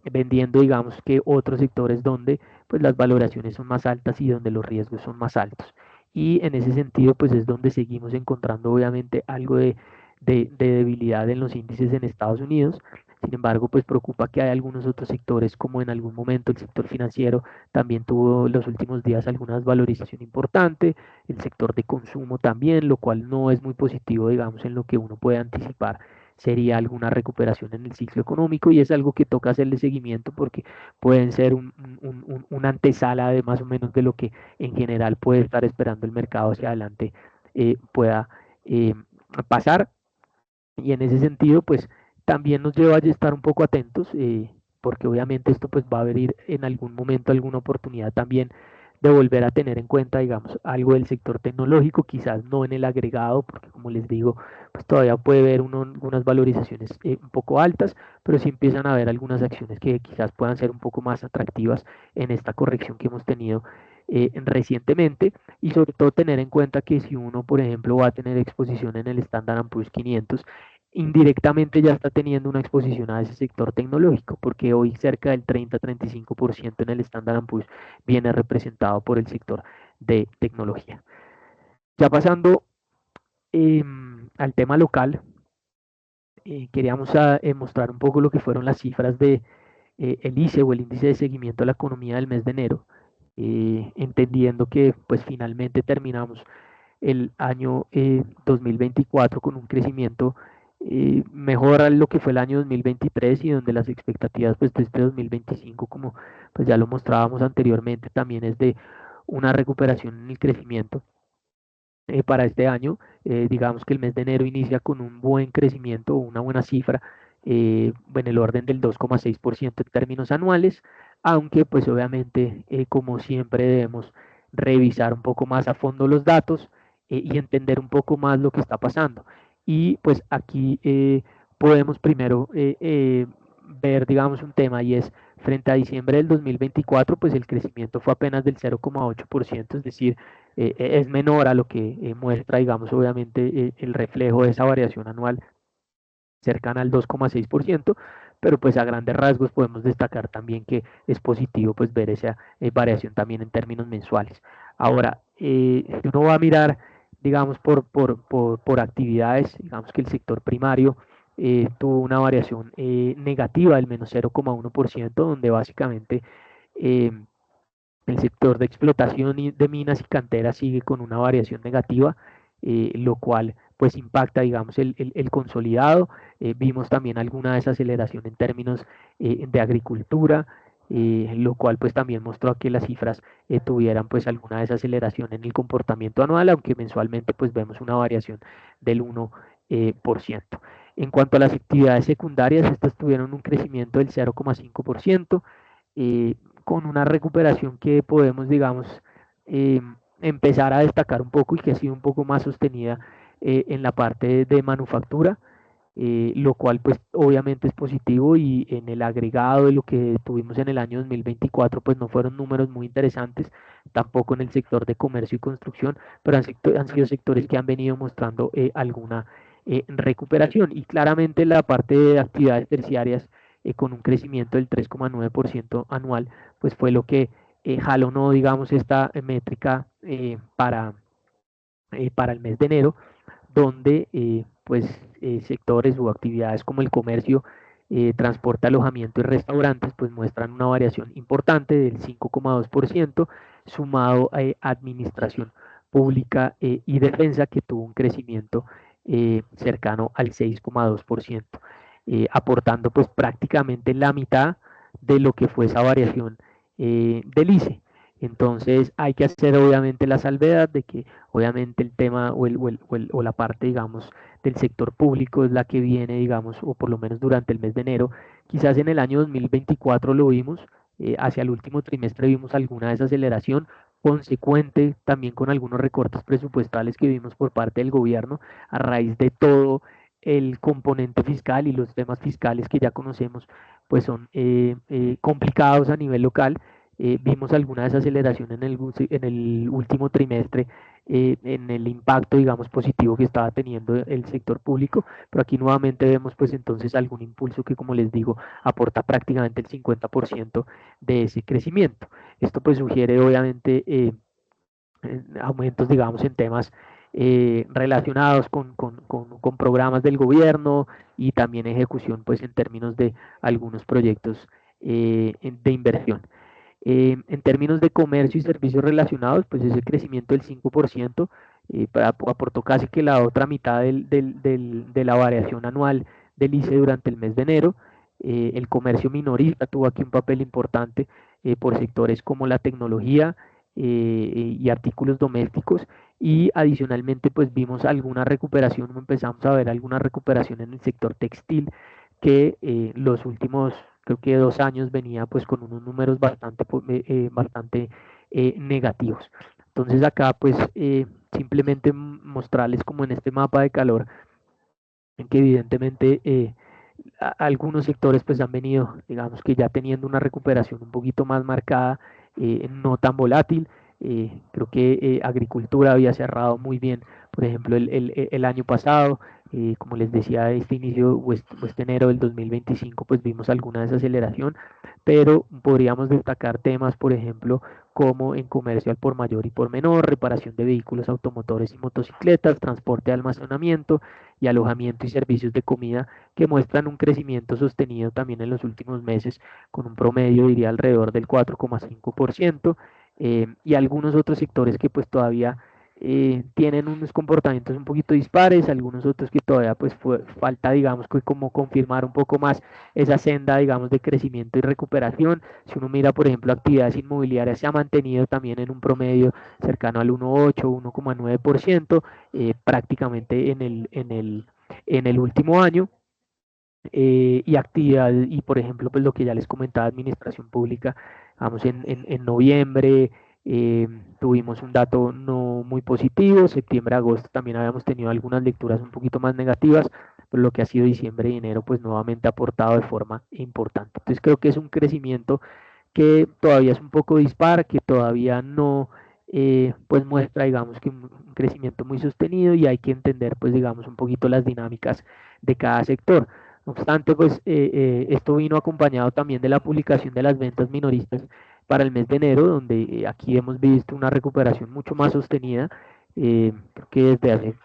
S2: vendiendo, digamos, que otros sectores donde pues las valoraciones son más altas y donde los riesgos son más altos. y en ese sentido pues es donde seguimos encontrando obviamente algo de debilidad en los índices en Estados Unidos. Sin embargo, pues preocupa que hay algunos otros sectores, como en algún momento el sector financiero también tuvo los últimos días alguna valorización importante, el sector de consumo también, lo cual no es muy positivo, digamos, en lo que uno puede anticipar sería alguna recuperación en el ciclo económico, y es algo que toca hacerle seguimiento porque pueden ser una antesala de más o menos de lo que en general puede estar esperando el mercado hacia adelante pueda eh, pasar. Y en ese sentido, pues también nos lleva a estar un poco atentos, porque obviamente esto pues va a abrir en algún momento alguna oportunidad también de volver a tener en cuenta, digamos, algo del sector tecnológico, quizás no en el agregado, porque como les digo, pues todavía puede haber algunas valorizaciones un poco altas, pero sí empiezan a haber algunas acciones que quizás puedan ser un poco más atractivas en esta corrección que hemos tenido recientemente, y sobre todo tener en cuenta que si uno, por ejemplo, va a tener exposición en el Standard & Poor's 500, indirectamente ya está teniendo una exposición a ese sector tecnológico, porque hoy cerca del 30-35% en el Standard & Poor's viene representado por el sector de tecnología. Ya pasando al tema local, queríamos mostrar un poco lo que fueron las cifras de el ICE o el índice de seguimiento a la economía del mes de enero, entendiendo que pues finalmente terminamos el año 2024 con un crecimiento mejor a lo que fue el año 2023, y donde las expectativas pues de este 2025, como pues ya lo mostrábamos anteriormente, también es de una recuperación en el crecimiento para este año. Digamos que el mes de enero inicia con un buen crecimiento, una buena cifra, en el orden del 2,6% en términos anuales, aunque pues obviamente como siempre debemos revisar un poco más a fondo los datos y entender un poco más lo que está pasando. Y pues aquí podemos primero ver, digamos, un tema, y es frente a diciembre del 2024, pues el crecimiento fue apenas del 0,8%, es decir, es menor a lo que muestra, digamos, obviamente el reflejo de esa variación anual cercana al 2,6%, pero pues a grandes rasgos podemos destacar también que es positivo pues ver esa variación también en términos mensuales. Ahora, si uno va a mirar, digamos, por actividades, digamos que el sector primario tuvo una variación negativa del menos 0,1%, donde básicamente eh, el sector de explotación de minas y canteras sigue con una variación negativa, lo cual pues impacta, digamos, el consolidado. Vimos también alguna desaceleración en términos de agricultura, lo cual pues también mostró que las cifras tuvieran pues alguna desaceleración en el comportamiento anual, aunque mensualmente pues vemos una variación del 1%. En cuanto a las actividades secundarias, estas tuvieron un crecimiento del 0,5%, con una recuperación que podemos, digamos, eh, empezar a destacar un poco, y que ha sido un poco más sostenida en la parte de manufactura, lo cual pues obviamente es positivo, y en el agregado de lo que tuvimos en el año 2024 pues no fueron números muy interesantes, tampoco en el sector de comercio y construcción, pero han sido sectores que han venido mostrando alguna recuperación, y claramente la parte de actividades terciarias con un crecimiento del 3,9% anual, pues fue lo que jalonó, digamos, esta métrica para el mes de enero, donde pues sectores o actividades como el comercio, transporte, alojamiento y restaurantes pues muestran una variación importante del 5,2%, sumado a administración pública y defensa, que tuvo un crecimiento cercano al 6,2%, aportando pues prácticamente la mitad de lo que fue esa variación del ICE. Entonces hay que hacer obviamente la salvedad de que obviamente el tema o la parte, digamos, del sector público es la que viene, digamos, o por lo menos durante el mes de enero. Quizás en el año 2024 lo vimos, hacia el último trimestre vimos alguna desaceleración consecuente también con algunos recortes presupuestales que vimos por parte del gobierno a raíz de todo el componente fiscal, y los temas fiscales que ya conocemos pues son complicados a nivel local. Vimos alguna desaceleración en el último trimestre, en el impacto, digamos, positivo que estaba teniendo el sector público, pero aquí nuevamente vemos pues entonces algún impulso que, como les digo, aporta prácticamente el 50% de ese crecimiento. Esto pues sugiere obviamente aumentos, digamos, en temas relacionados con programas del gobierno y también ejecución, pues, en términos de algunos proyectos de inversión. En términos de comercio y servicios relacionados, pues ese crecimiento del 5% aportó casi que la otra mitad de la variación anual del ICE durante el mes de enero. El comercio minorista tuvo aquí un papel importante por sectores como la tecnología y artículos domésticos, y adicionalmente pues vimos alguna recuperación, empezamos a ver alguna recuperación en el sector textil que los últimos creo que 2 años venía pues con unos números bastante negativos. Entonces acá pues simplemente mostrarles como en este mapa de calor en que evidentemente algunos sectores pues han venido, digamos que ya teniendo una recuperación un poquito más marcada, no tan volátil. Creo que agricultura había cerrado muy bien, por ejemplo, el año pasado. Como les decía, este inicio o este enero del 2025, pues vimos alguna desaceleración, pero podríamos destacar temas, por ejemplo, como en comercio al por mayor y por menor, reparación de vehículos automotores y motocicletas, transporte de almacenamiento y alojamiento y servicios de comida, que muestran un crecimiento sostenido también en los últimos meses, con un promedio, diría, alrededor del 4,5%, y algunos otros sectores que pues todavía tienen unos comportamientos un poquito dispares, algunos otros que todavía pues falta, digamos, que como confirmar un poco más esa senda, digamos, de crecimiento y recuperación. Si uno mira, por ejemplo, actividades inmobiliarias, se ha mantenido también en un promedio cercano al 1,8, 1,9%, prácticamente en el último año. Y actividad, y por ejemplo, pues lo que ya les comentaba, administración pública, vamos, en noviembre tuvimos un dato no muy positivo, septiembre, agosto también habíamos tenido algunas lecturas un poquito más negativas, pero lo que ha sido diciembre y enero, pues nuevamente ha aportado de forma importante. Entonces creo que es un crecimiento que todavía es un poco dispar, que todavía no pues muestra, digamos, que un crecimiento muy sostenido, y hay que entender, pues, digamos, un poquito las dinámicas de cada sector. No obstante, pues esto vino acompañado también de la publicación de las ventas minoristas para el mes de enero, donde aquí hemos visto una recuperación mucho más sostenida. Creo que desde hace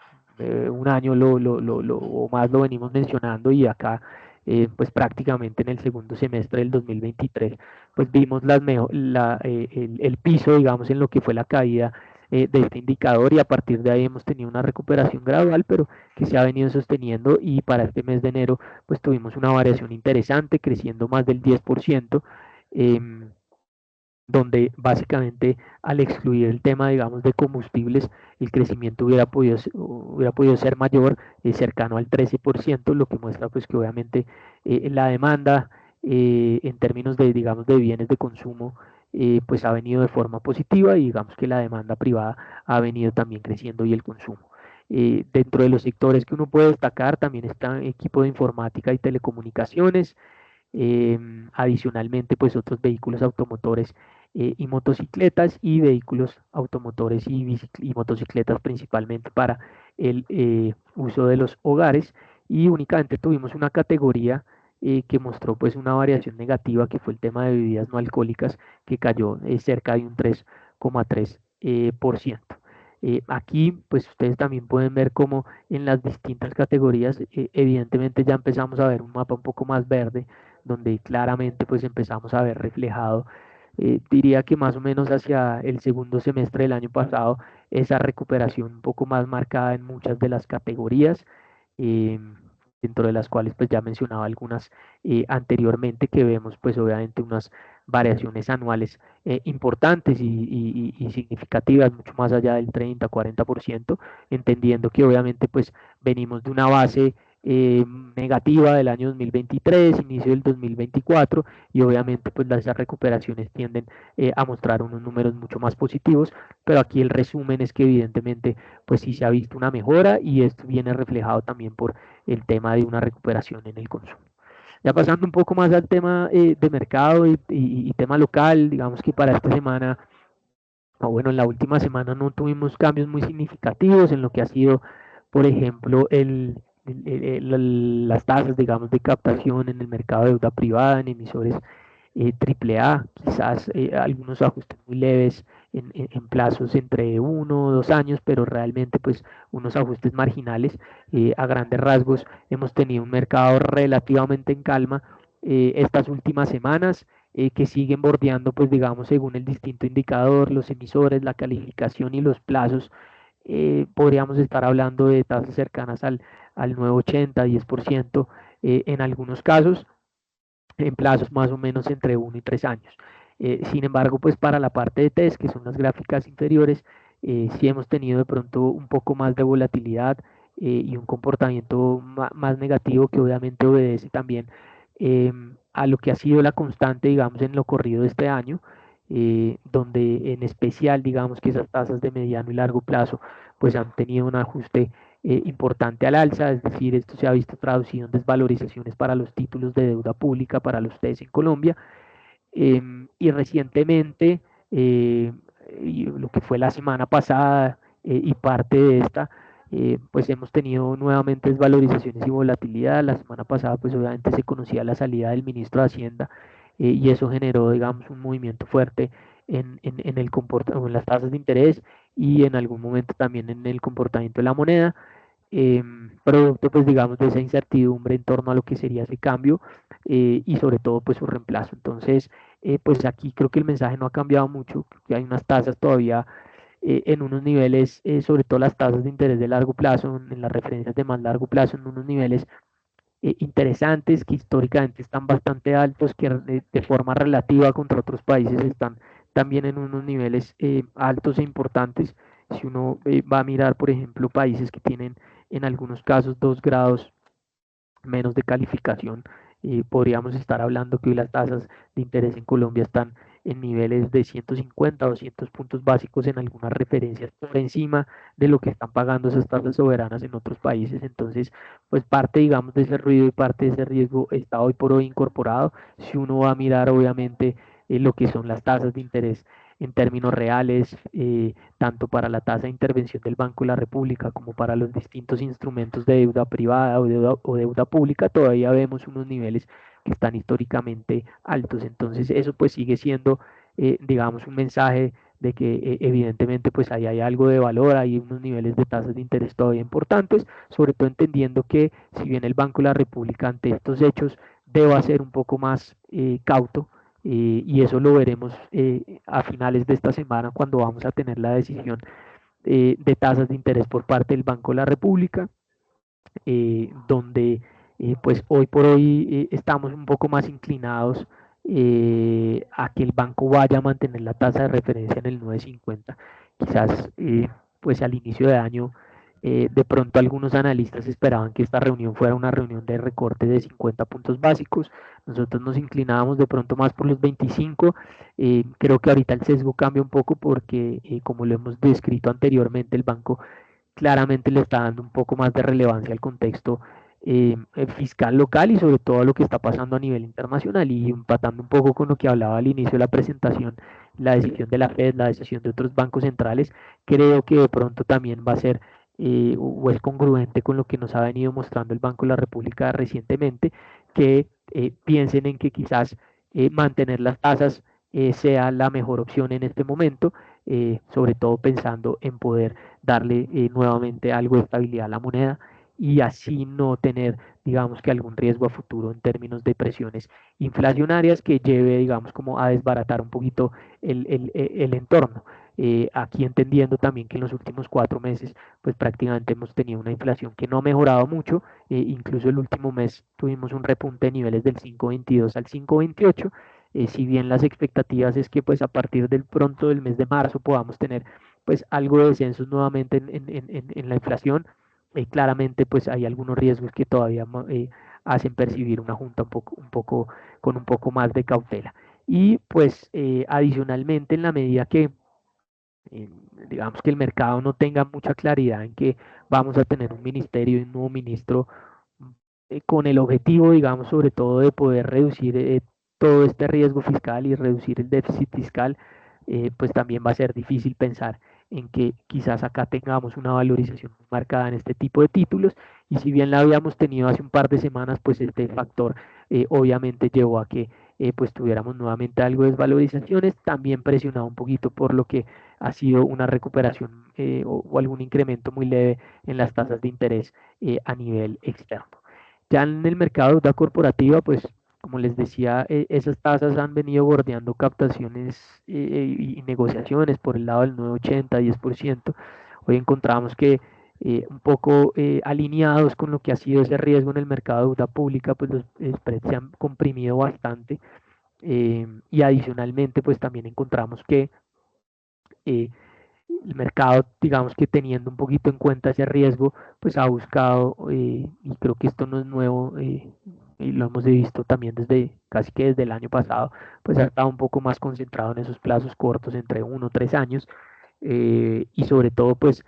S2: un año o más lo venimos mencionando, y acá pues prácticamente en el segundo semestre del 2023 pues vimos el piso, digamos, en lo que fue la caída de este indicador, y a partir de ahí hemos tenido una recuperación gradual, pero que se ha venido sosteniendo, y para este mes de enero pues tuvimos una variación interesante, creciendo más del 10%, eh, donde básicamente al excluir el tema, digamos, de combustibles, el crecimiento hubiera podido ser mayor, cercano al 13%, lo que muestra pues que obviamente la demanda en términos de, digamos, de bienes de consumo, pues ha venido de forma positiva, y digamos que la demanda privada ha venido también creciendo, y el consumo. Dentro de los sectores que uno puede destacar también está equipo de informática y telecomunicaciones. Adicionalmente, pues otros vehículos automotores y motocicletas, y vehículos automotores y motocicletas principalmente para el uso de los hogares. Y únicamente tuvimos una categoría que mostró pues una variación negativa, que fue el tema de bebidas no alcohólicas, que cayó cerca de un 3,3%. Aquí pues ustedes también pueden ver cómo en las distintas categorías evidentemente ya empezamos a ver un mapa un poco más verde, donde claramente pues empezamos a ver reflejado, diría que más o menos hacia el segundo semestre del año pasado, esa recuperación un poco más marcada en muchas de las categorías, eh, dentro de las cuales pues ya mencionaba algunas anteriormente, que vemos pues obviamente unas variaciones anuales importantes y significativas, mucho más allá del 30-40%, entendiendo que obviamente pues venimos de una base negativa del año 2023, inicio del 2024, y obviamente pues esas recuperaciones tienden a mostrar unos números mucho más positivos, pero aquí el resumen es que evidentemente pues sí se ha visto una mejora, y esto viene reflejado también por el tema de una recuperación en el consumo. Ya pasando un poco más al tema de mercado y tema local, digamos que para esta semana, o bueno, en la última semana no tuvimos cambios muy significativos en lo que ha sido, por ejemplo, las tasas, digamos, de captación en el mercado de deuda privada, en emisores AAA, quizás algunos ajustes muy leves en plazos entre 1 o 2 años, pero realmente pues unos ajustes marginales. A grandes rasgos hemos tenido un mercado relativamente en calma estas últimas semanas, que siguen bordeando, pues digamos, según el distinto indicador, los emisores, la calificación y los plazos. Podríamos estar hablando de tasas cercanas al 9,80, 10% en algunos casos, en plazos más o menos entre 1 y 3 años. Sin embargo, pues para la parte de test, que son las gráficas inferiores, sí hemos tenido de pronto un poco más de volatilidad y un comportamiento más negativo, que obviamente obedece también a lo que ha sido la constante, digamos, en lo corrido de este año, donde en especial, digamos, que esas tasas de mediano y largo plazo pues han tenido un ajuste importante al alza. Es decir, esto se ha visto traducido en desvalorizaciones para los títulos de deuda pública, para los TES en Colombia. Y recientemente, eh, y lo que fue la semana pasada y parte de esta, pues hemos tenido nuevamente desvalorizaciones y volatilidad. La semana pasada, pues obviamente se conocía la salida del ministro de Hacienda, y eso generó, digamos, un movimiento fuerte en el en las tasas de interés y en algún momento también en el comportamiento de la moneda, producto, pues digamos, de esa incertidumbre en torno a lo que sería ese cambio, y sobre todo pues su reemplazo. Entonces, pues aquí creo que el mensaje no ha cambiado mucho, que hay unas tasas todavía en unos niveles, sobre todo las tasas de interés de largo plazo, en las referencias de más largo plazo, en unos niveles interesantes, que históricamente están bastante altos, que de forma relativa contra otros países están también en unos niveles altos e importantes. Si uno va a mirar, por ejemplo, países que tienen en algunos casos 2 grados menos de calificación, podríamos estar hablando que hoy las tasas de interés en Colombia están en niveles de 150, 200 puntos básicos en algunas referencias, por encima de lo que están pagando esas tasas soberanas en otros países. Entonces, pues parte, digamos, de ese ruido y parte de ese riesgo está hoy por hoy incorporado. Si uno va a mirar, obviamente, lo que son las tasas de interés en términos reales, tanto para la tasa de intervención del Banco de la República como para los distintos instrumentos de deuda privada o deuda pública, todavía vemos unos niveles que están históricamente altos. Entonces eso pues sigue siendo, digamos, un mensaje de que evidentemente pues ahí hay algo de valor, hay unos niveles de tasas de interés todavía importantes, sobre todo entendiendo que si bien el Banco de la República ante estos hechos deba ser un poco más cauto, y eso lo veremos a finales de esta semana, cuando vamos a tener la decisión de tasas de interés por parte del Banco de la República, donde pues hoy por hoy estamos un poco más inclinados a que el banco vaya a mantener la tasa de referencia en el 9,50. Quizás pues al inicio de año, de pronto algunos analistas esperaban que esta reunión fuera una reunión de recorte de 50 puntos básicos. Nosotros nos inclinábamos de pronto más por los 25. Creo que ahorita el sesgo cambia un poco porque, como lo hemos descrito anteriormente, el banco claramente le está dando un poco más de relevancia al contexto fiscal local y sobre todo a lo que está pasando a nivel internacional, y empatando un poco con lo que hablaba al inicio de la presentación, la decisión de la Fed, la decisión de otros bancos centrales. Creo que de pronto también va a ser o es congruente con lo que nos ha venido mostrando el Banco de la República recientemente, que piensen en que quizás mantener las tasas sea la mejor opción en este momento, sobre todo pensando en poder darle nuevamente algo de estabilidad a la moneda y así no tener, digamos, que algún riesgo a futuro en términos de presiones inflacionarias que lleve, digamos, como a desbaratar un poquito el entorno. Aquí entendiendo también que en los últimos 4 meses, pues prácticamente hemos tenido una inflación que no ha mejorado mucho, incluso el último mes tuvimos un repunte de niveles del 5,22 al 5,28. Si bien las expectativas es que pues a partir del pronto del mes de marzo podamos tener pues algo de descensos nuevamente en la inflación, claramente pues hay algunos riesgos que todavía hacen percibir una junta con un poco más de cautela. Y pues adicionalmente, en la medida que eh, digamos que el mercado no tenga mucha claridad en que vamos a tener un ministerio y un nuevo ministro, con el objetivo, digamos, sobre todo de poder reducir todo este riesgo fiscal y reducir el déficit fiscal, pues también va a ser difícil pensar en que quizás acá tengamos una valorización marcada en este tipo de títulos, y si bien la habíamos tenido hace un par de semanas, pues este factor obviamente llevó a que pues tuviéramos nuevamente algo de desvalorizaciones, también presionado un poquito por lo que ha sido una recuperación o algún incremento muy leve en las tasas de interés a nivel externo. Ya en el mercado de deuda corporativa, pues como les decía, esas tasas han venido bordeando captaciones y negociaciones por el lado del 9,80, 10%. Hoy encontramos que un poco alineados con lo que ha sido ese riesgo en el mercado de deuda pública, pues los spreads se han comprimido bastante y adicionalmente pues también encontramos que eh, el mercado, digamos que teniendo un poquito en cuenta ese riesgo, pues ha buscado, y creo que esto no es nuevo, y lo hemos visto también desde casi que desde el año pasado, pues ha estado un poco más concentrado en esos plazos cortos entre 1 o 3 años, y sobre todo pues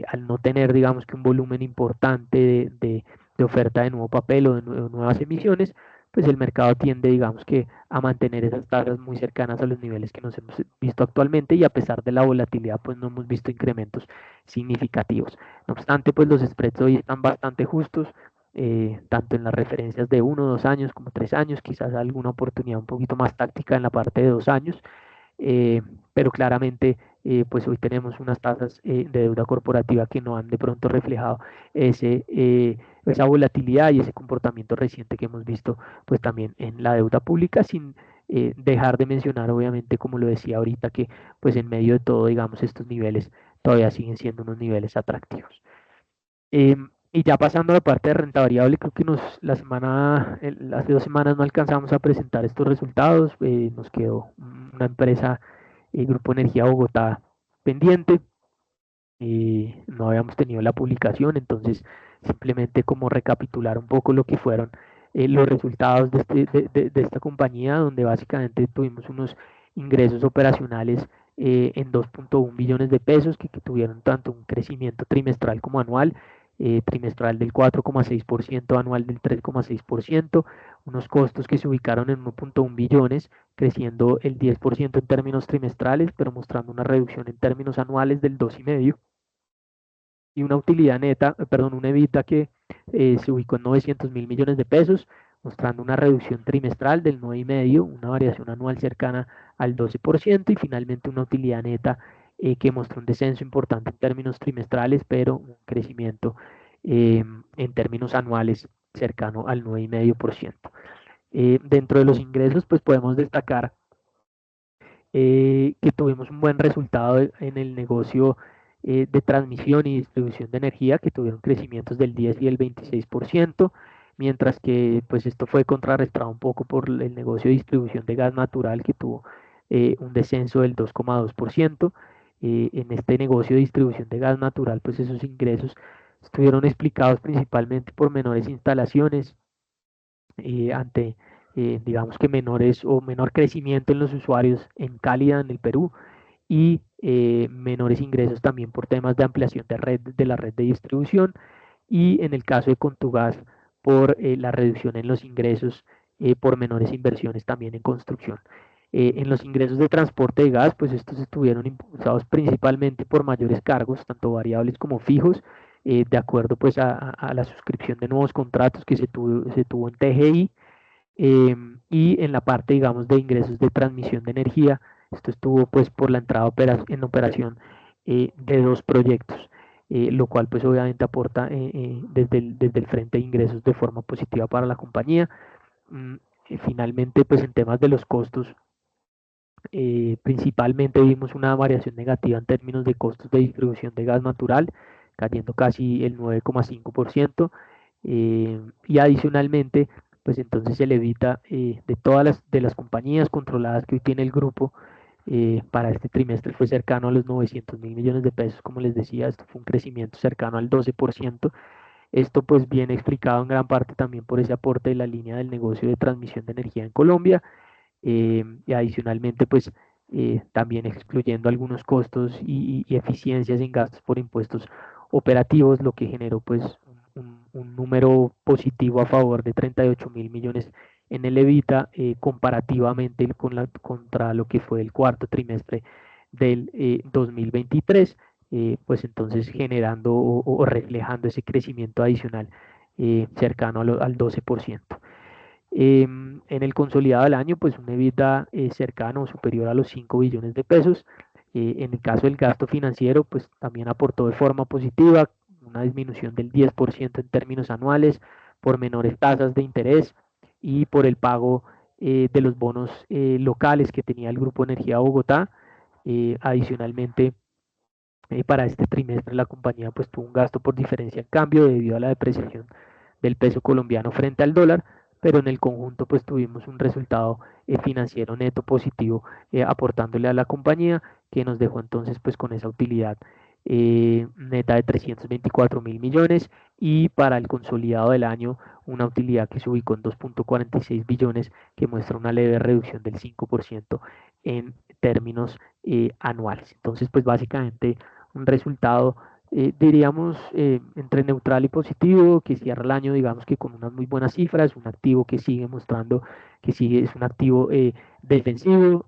S2: al no tener digamos que un volumen importante de oferta de nuevo papel o de nuevas emisiones, pues el mercado tiende digamos que a mantener esas tasas muy cercanas a los niveles que nos hemos visto actualmente y a pesar de la volatilidad pues no hemos visto incrementos significativos. No obstante pues los spreads hoy están bastante justos, tanto en las referencias de 1, 2 años como 3 años, quizás alguna oportunidad un poquito más táctica en la parte de 2 años, eh, pero claramente pues hoy tenemos unas tasas de deuda corporativa que no han de pronto reflejado esa volatilidad y ese comportamiento reciente que hemos visto pues también en la deuda pública, sin dejar de mencionar obviamente como lo decía ahorita que pues en medio de todo digamos estos niveles todavía siguen siendo unos niveles atractivos. Y ya pasando a la parte de renta variable, creo que hace 2 semanas no alcanzamos a presentar estos resultados. Nos quedó una empresa, Grupo Energía Bogotá, pendiente. No habíamos tenido la publicación, entonces simplemente como recapitular un poco lo que fueron los resultados de esta compañía, donde básicamente tuvimos unos ingresos operacionales en 2,1 billones de pesos que tuvieron tanto un crecimiento trimestral como anual, trimestral del 4,6%, anual del 3,6%, unos costos que se ubicaron en 1,1 billones, creciendo el 10% en términos trimestrales, pero mostrando una reducción en términos anuales del 2,5%, y una utilidad neta, perdón, una EBITDA que se ubicó en 900 mil millones de pesos, mostrando una reducción trimestral del 9,5%, una variación anual cercana al 12% y finalmente una utilidad neta que mostró un descenso importante en términos trimestrales, pero un crecimiento en términos anuales cercano al 9,5%. Dentro de los ingresos, pues podemos destacar que tuvimos un buen resultado en el negocio de transmisión y distribución de energía, que tuvieron crecimientos del 10 y el 26%, mientras que pues esto fue contrarrestado un poco por el negocio de distribución de gas natural, que tuvo un descenso del 2,2%. En este negocio de distribución de gas natural, pues esos ingresos estuvieron explicados principalmente por menores instalaciones ante, digamos que menores o menor crecimiento en los usuarios en Cálida, en el Perú, y menores ingresos también por temas de ampliación de red, de la red de distribución, y en el caso de Contugas, por la reducción en los ingresos por menores inversiones también en construcción. En los ingresos de transporte de gas, pues estos estuvieron impulsados principalmente por mayores cargos, tanto variables como fijos, de acuerdo pues a la suscripción de nuevos contratos que se tuvo en TGI, y en la parte, digamos, de ingresos de transmisión de energía, esto estuvo pues por la entrada en operación de 2 proyectos, lo cual pues obviamente aporta desde el frente de ingresos de forma positiva para la compañía. Finalmente, pues en temas de los costos, principalmente vimos una variación negativa en términos de costos de distribución de gas natural, cayendo casi el 9,5%, y adicionalmente, pues entonces se le evita de todas las compañías controladas que hoy tiene el grupo, para este trimestre fue cercano a los 900 mil millones de pesos, como les decía, esto fue un crecimiento cercano al 12%. Esto pues viene explicado en gran parte también por ese aporte de la línea del negocio de transmisión de energía en Colombia, y adicionalmente pues también excluyendo algunos costos y eficiencias en gastos por impuestos operativos, lo que generó pues un número positivo a favor de 38 mil millones en el EBITDA, comparativamente contra lo que fue el cuarto trimestre del 2023, pues entonces generando o reflejando ese crecimiento adicional cercano al 12%. En el consolidado del año, pues un EBITDA cercano o superior a los 5 billones de pesos, En el caso del gasto financiero, pues también aportó de forma positiva, una disminución del 10% en términos anuales, por menores tasas de interés y por el pago de los bonos locales que tenía el Grupo Energía Bogotá. Adicionalmente, para este trimestre la compañía pues tuvo un gasto por diferencia en cambio debido a la depreciación del peso colombiano frente al dólar, pero en el conjunto pues tuvimos un resultado financiero neto positivo, aportándole a la compañía, que nos dejó entonces pues con esa utilidad neta de 324.000 millones, y para el consolidado del año una utilidad que se ubicó en 2.46 billones, que muestra una leve reducción del 5% en términos anuales. Entonces pues básicamente un resultado, diríamos, entre neutral y positivo, que cierra el año, digamos que con unas muy buenas cifras, un activo que sigue mostrando que sigue, es un activo defensivo,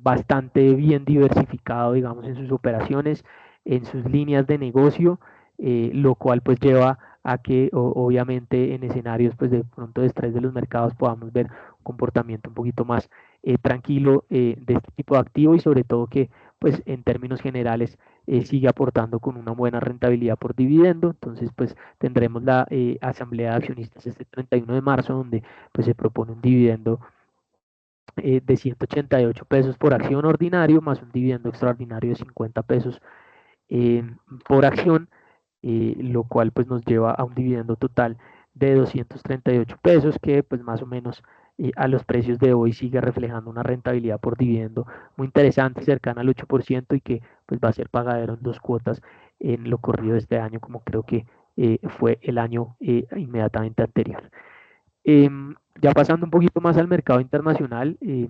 S2: bastante bien diversificado, digamos, en sus operaciones, en sus líneas de negocio, lo cual pues lleva a que obviamente en escenarios pues de pronto de estrés de los mercados podamos ver un comportamiento un poquito más tranquilo de este tipo de activo, y sobre todo que pues en términos generales sigue aportando con una buena rentabilidad por dividendo. Entonces pues tendremos la asamblea de accionistas este 31 de marzo, donde pues se propone un dividendo de 188 pesos por acción ordinario, más un dividendo extraordinario de 50 pesos eh, por acción, lo cual pues nos lleva a un dividendo total de 238 pesos, que pues más o menos a los precios de hoy sigue reflejando una rentabilidad por dividendo muy interesante, cercana al 8%, y que pues va a ser pagadero en dos cuotas en lo corrido de este año, como creo que fue el año inmediatamente anterior. Ya pasando un poquito más al mercado internacional, y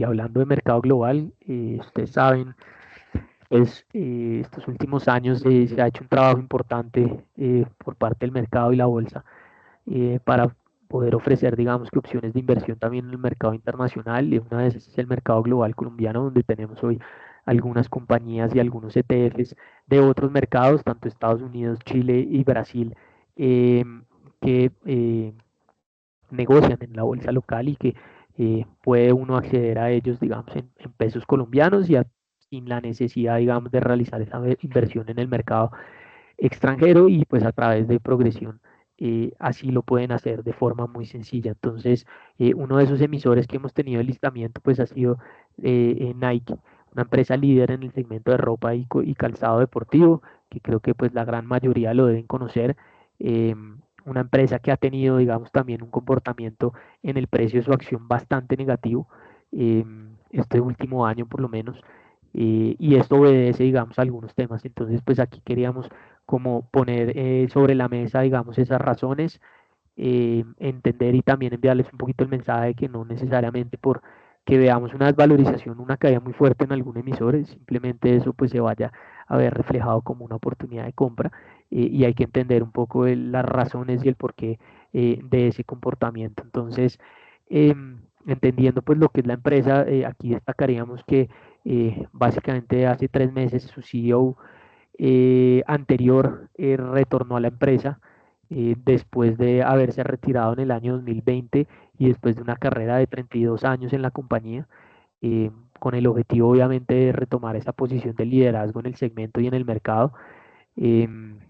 S2: hablando de mercado global, ustedes saben, pues estos últimos años se ha hecho un trabajo importante por parte del mercado y la bolsa para poder ofrecer, digamos, que opciones de inversión también en el mercado internacional. Y una de esas es el mercado global colombiano, donde tenemos hoy algunas compañías y algunos ETFs de otros mercados, tanto Estados Unidos, Chile y Brasil, eh, que negocian en la bolsa local, y que puede uno acceder a ellos, digamos, en pesos colombianos, sin la necesidad, digamos, de realizar esa inversión en el mercado extranjero, y pues a través de progresión así lo pueden hacer de forma muy sencilla. Entonces, uno de esos emisores que hemos tenido el listamiento pues ha sido Nike, una empresa líder en el segmento de ropa y calzado deportivo, que creo que pues la gran mayoría lo deben conocer. Una empresa que ha tenido, digamos, también un comportamiento en el precio de su acción bastante negativo, este último año por lo menos, y esto obedece, digamos, a algunos temas. Entonces, pues aquí queríamos como poner sobre la mesa, digamos, esas razones, entender y también enviarles un poquito el mensaje de que no necesariamente por que veamos una desvalorización, una caída muy fuerte en algún emisor, simplemente eso pues se vaya a ver reflejado como una oportunidad de compra, y hay que entender un poco las razones y el porqué de ese comportamiento. Entonces, entendiendo pues lo que es la empresa, aquí destacaríamos que básicamente hace 3 meses su CEO anterior retornó a la empresa después de haberse retirado en el año 2020, y después de una carrera de 32 años en la compañía, eh, con el objetivo obviamente de retomar esa posición de liderazgo en el segmento y en el mercado, em,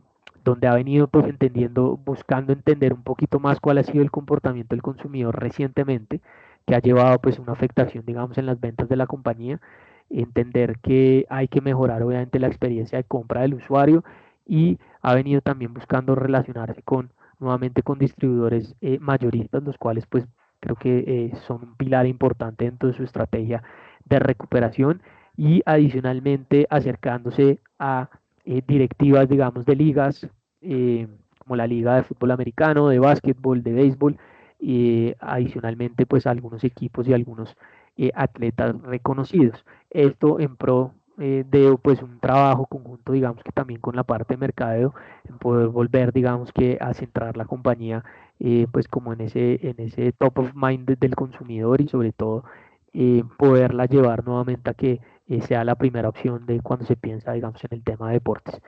S2: donde ha venido pues entendiendo, buscando entender un poquito más cuál ha sido el comportamiento del consumidor recientemente, que ha llevado pues una afectación, digamos, en las ventas de la compañía, entender que hay que mejorar obviamente la experiencia de compra del usuario, y ha venido también buscando relacionarse nuevamente con distribuidores mayoristas, los cuales pues creo que son un pilar importante dentro de su estrategia de recuperación, y adicionalmente acercándose a directivas, digamos, de ligas, como la Liga de Fútbol Americano, de básquetbol, de béisbol, y adicionalmente, pues, algunos equipos y algunos atletas reconocidos. Esto en pro de, pues, un trabajo conjunto, digamos, que también con la parte de mercadeo, en poder volver, digamos, que a centrar la compañía, pues, como en ese top of mind del consumidor, y sobre todo poderla llevar nuevamente a que sea la primera opción de cuando se piensa, digamos, en el tema de deportes.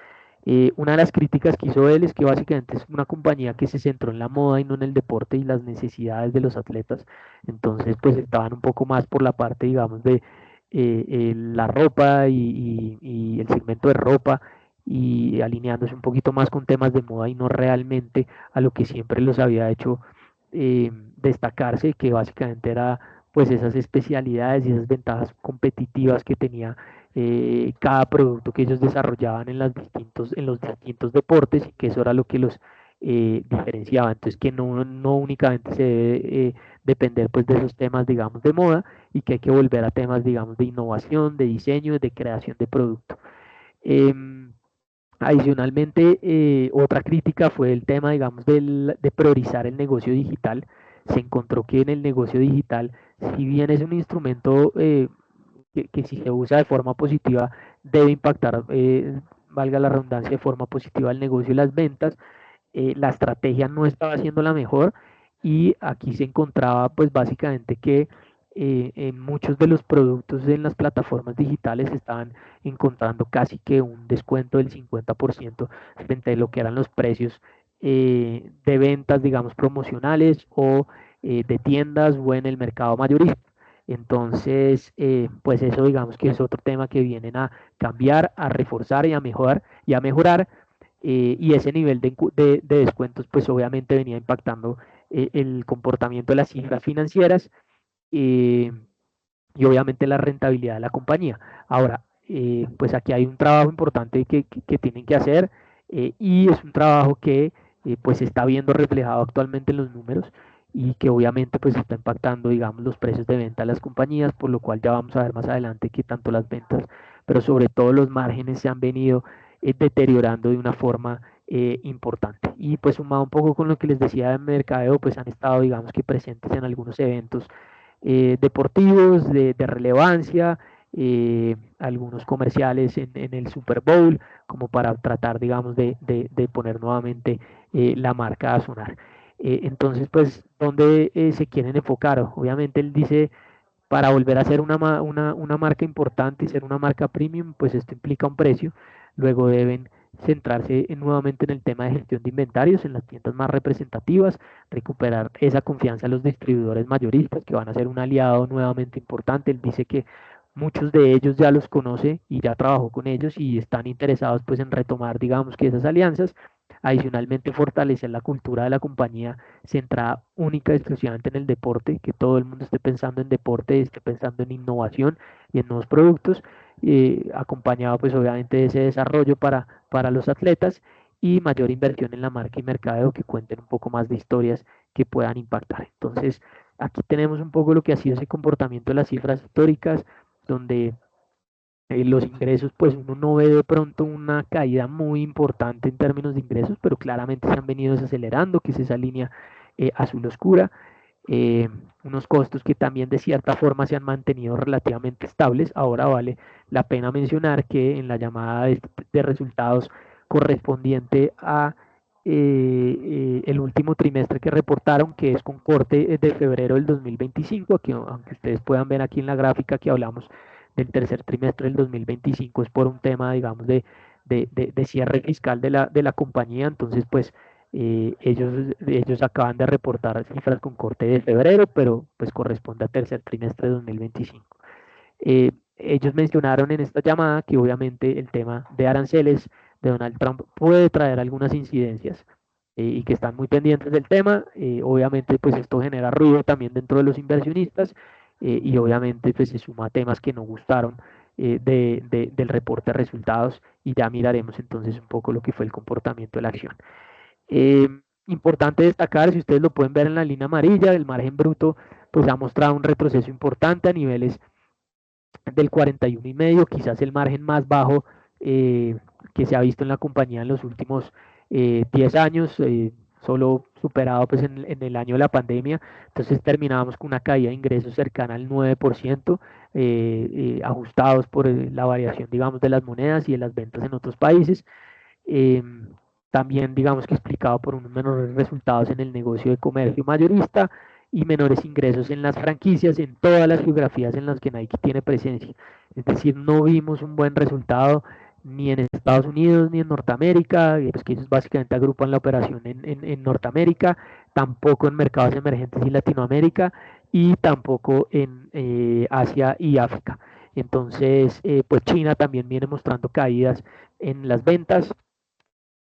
S2: Una de las críticas que hizo él es que básicamente es una compañía que se centró en la moda y no en el deporte y las necesidades de los atletas. Entonces, pues estaban un poco más por la parte, digamos, de la ropa y el segmento de ropa y alineándose un poquito más con temas de moda y no realmente a lo que siempre los había hecho destacarse, que básicamente era pues esas especialidades y esas ventajas competitivas que tenía cada producto que ellos desarrollaban en los distintos deportes y que eso era lo que los diferenciaba. Entonces que no únicamente se debe depender pues de esos temas digamos de moda y que hay que volver a temas digamos de innovación, de diseño, de creación de producto. Em, Adicionalmente, otra crítica fue el tema, digamos, de priorizar el negocio digital. Se encontró que en el negocio digital, si bien es un instrumento que si se usa de forma positiva, debe impactar, valga la redundancia, de forma positiva el negocio y las ventas, la estrategia no estaba siendo la mejor y aquí se encontraba pues básicamente que en muchos de los productos en las plataformas digitales estaban encontrando casi que un descuento del 50% frente a lo que eran los precios de ventas, digamos, promocionales o de tiendas o en el mercado mayorista. Entonces, pues eso digamos que es otro tema que vienen a cambiar, a reforzar y a mejorar y ese nivel de descuentos pues obviamente venía impactando el comportamiento de las cifras financieras eh, y obviamente la rentabilidad de la compañía. Ahora, pues aquí hay un trabajo importante que tienen que hacer y es un trabajo que pues se está viendo reflejado actualmente en los números y que obviamente pues está impactando digamos los precios de venta de las compañías, por lo cual ya vamos a ver más adelante que tanto las ventas, pero sobre todo los márgenes se han venido deteriorando de una forma importante. Y pues sumado un poco con lo que les decía de mercadeo, pues han estado digamos que presentes en algunos eventos deportivos de relevancia, algunos comerciales en el Super Bowl, como para tratar, digamos, de poner nuevamente la marca a sonar. Entonces, pues, ¿dónde se quieren enfocar? Obviamente él dice, para volver a ser una marca importante y ser una marca premium, pues esto implica un precio. Luego deben centrarse nuevamente en el tema de gestión de inventarios en las tiendas más representativas, recuperar esa confianza en los distribuidores mayoristas que van a ser un aliado nuevamente importante. Él dice que muchos de ellos ya los conoce y ya trabajó con ellos y están interesados pues en retomar digamos que esas alianzas. Adicionalmente fortalecer la cultura de la compañía centrada única y exclusivamente en el deporte, que todo el mundo esté pensando en deporte, esté pensando en innovación y en nuevos productos, acompañado pues obviamente de ese desarrollo para los atletas y mayor inversión en la marca y mercadeo que cuenten un poco más de historias que puedan impactar. Entonces, aquí tenemos un poco lo que ha sido ese comportamiento de las cifras históricas, donde los ingresos, pues uno no ve de pronto una caída muy importante en términos de ingresos, pero claramente se han venido desacelerando, que es esa línea azul oscura. eh, Unos costos que también de cierta forma se han mantenido relativamente estables. Ahora vale la pena mencionar que en la llamada de resultados correspondiente a el último trimestre que reportaron, que es con corte de febrero del 2025, aquí, aunque ustedes puedan ver aquí en la gráfica que hablamos del tercer trimestre del 2025, es por un tema, digamos, de cierre fiscal de la compañía, entonces pues ellos acaban de reportar cifras con corte de febrero, pero pues corresponde al tercer trimestre de 2025. Ellos mencionaron en esta llamada que obviamente el tema de aranceles de Donald Trump puede traer algunas incidencias y que están muy pendientes del tema. Obviamente pues esto genera ruido también dentro de los inversionistas y obviamente pues se suma a temas que no gustaron del reporte de resultados y ya miraremos entonces un poco lo que fue el comportamiento de la acción. Eh, Importante destacar, si ustedes lo pueden ver en la línea amarilla, el margen bruto pues ha mostrado un retroceso importante a niveles del 41,5, quizás el margen más bajo que se ha visto en la compañía en los últimos 10 años, solo superado pues en el año de la pandemia. Entonces terminábamos con una caída de ingresos cercana al 9%, ajustados por la variación, digamos, de las monedas y de las ventas en otros países. Eh, También, digamos que explicado por unos menores resultados en el negocio de comercio mayorista y menores ingresos en las franquicias en todas las geografías en las que Nike tiene presencia. Es decir, no vimos un buen resultado ni en Estados Unidos ni en Norteamérica, pues que ellos básicamente agrupan la operación en Norteamérica, tampoco en mercados emergentes y Latinoamérica y tampoco en Asia y África. Entonces, pues China también viene mostrando caídas en las ventas.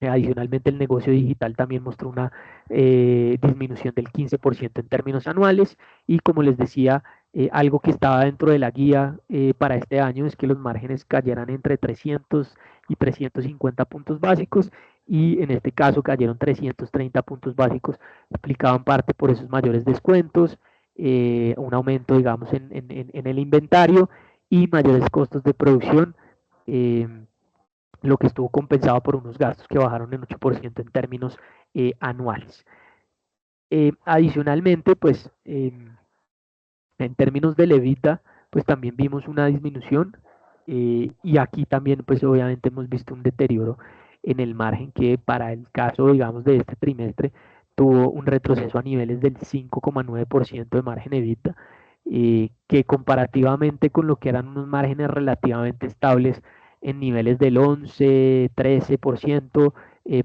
S2: Adicionalmente, el negocio digital también mostró una disminución del 15% en términos anuales y como les decía, algo que estaba dentro de la guía para este año es que los márgenes cayeran entre 300 y 350 puntos básicos y en este caso cayeron 330 puntos básicos, explicaban parte por esos mayores descuentos, un aumento, digamos, en el inventario y mayores costos de producción. eh, lo que estuvo compensado por unos gastos que bajaron en 8% en términos anuales. Adicionalmente, pues en términos de levita, pues también vimos una disminución y aquí también, pues obviamente hemos visto un deterioro en el margen que para el caso, digamos, de este trimestre tuvo un retroceso a niveles del 5,9% de margen EBITDA, que comparativamente con lo que eran unos márgenes relativamente estables en niveles del 11, 13%,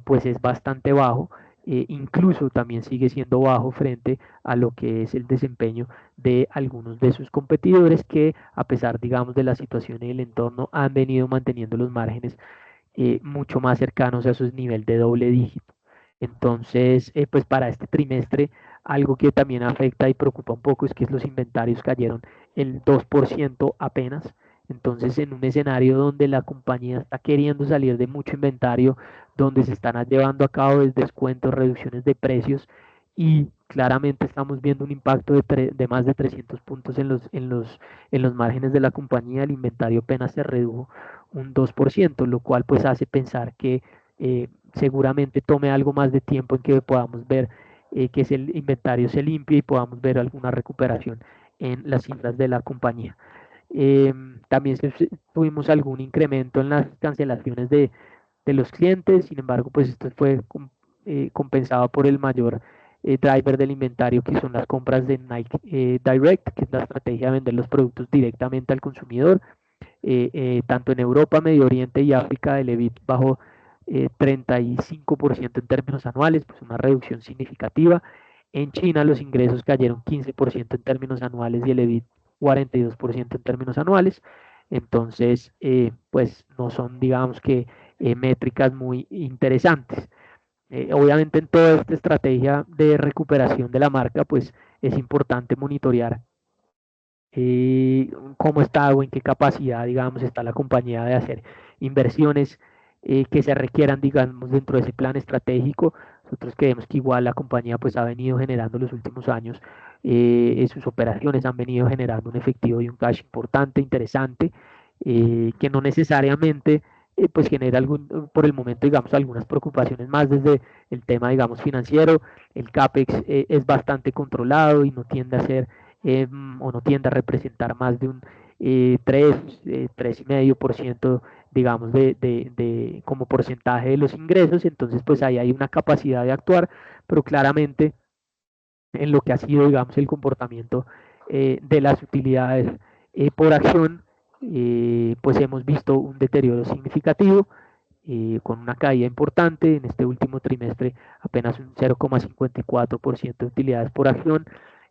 S2: pues es bastante bajo. Incluso también sigue siendo bajo frente a lo que es el desempeño de algunos de sus competidores que a pesar, digamos, de la situación en el entorno, han venido manteniendo los márgenes mucho más cercanos a sus niveles de doble dígito. Entonces, pues para este trimestre, algo que también afecta y preocupa un poco es que los inventarios cayeron el 2% apenas. Entonces, en un escenario donde la compañía está queriendo salir de mucho inventario, donde se están llevando a cabo descuentos, reducciones de precios y claramente estamos viendo un impacto de más de 300 puntos en los márgenes de la compañía, el inventario apenas se redujo un 2%, lo cual pues hace pensar que seguramente tome algo más de tiempo en que podamos ver que el inventario se limpie y podamos ver alguna recuperación en las cifras de la compañía. También tuvimos algún incremento en las cancelaciones de los clientes, sin embargo, pues esto fue compensado por el mayor driver del inventario, que son las compras de Nike Direct, que es la estrategia de vender los productos directamente al consumidor. Tanto en Europa, Medio Oriente y África, el EBIT bajó 35% en términos anuales, pues una reducción significativa. En China los ingresos cayeron 15% en términos anuales y el EBIT 42% en términos anuales. Entonces, pues no son, digamos que, métricas muy interesantes. Obviamente en toda esta estrategia de recuperación de la marca, pues es importante monitorear cómo está o en qué capacidad, digamos, está la compañía de hacer inversiones que se requieran, digamos, dentro de ese plan estratégico. Nosotros creemos que igual la compañía pues ha venido generando los últimos años, sus operaciones han venido generando un efectivo y un cash importante, interesante, que no necesariamente pues genera por el momento, digamos, algunas preocupaciones más desde el tema, digamos, financiero. El CAPEX es bastante controlado y no tiende a ser o no tiende a representar más de un 3,5%, digamos, como porcentaje de los ingresos. Entonces, pues ahí hay una capacidad de actuar, pero claramente en lo que ha sido, digamos, el comportamiento de las utilidades por acción, pues hemos visto un deterioro significativo. Con una caída importante en este último trimestre, apenas un 0,54% de utilidades por acción,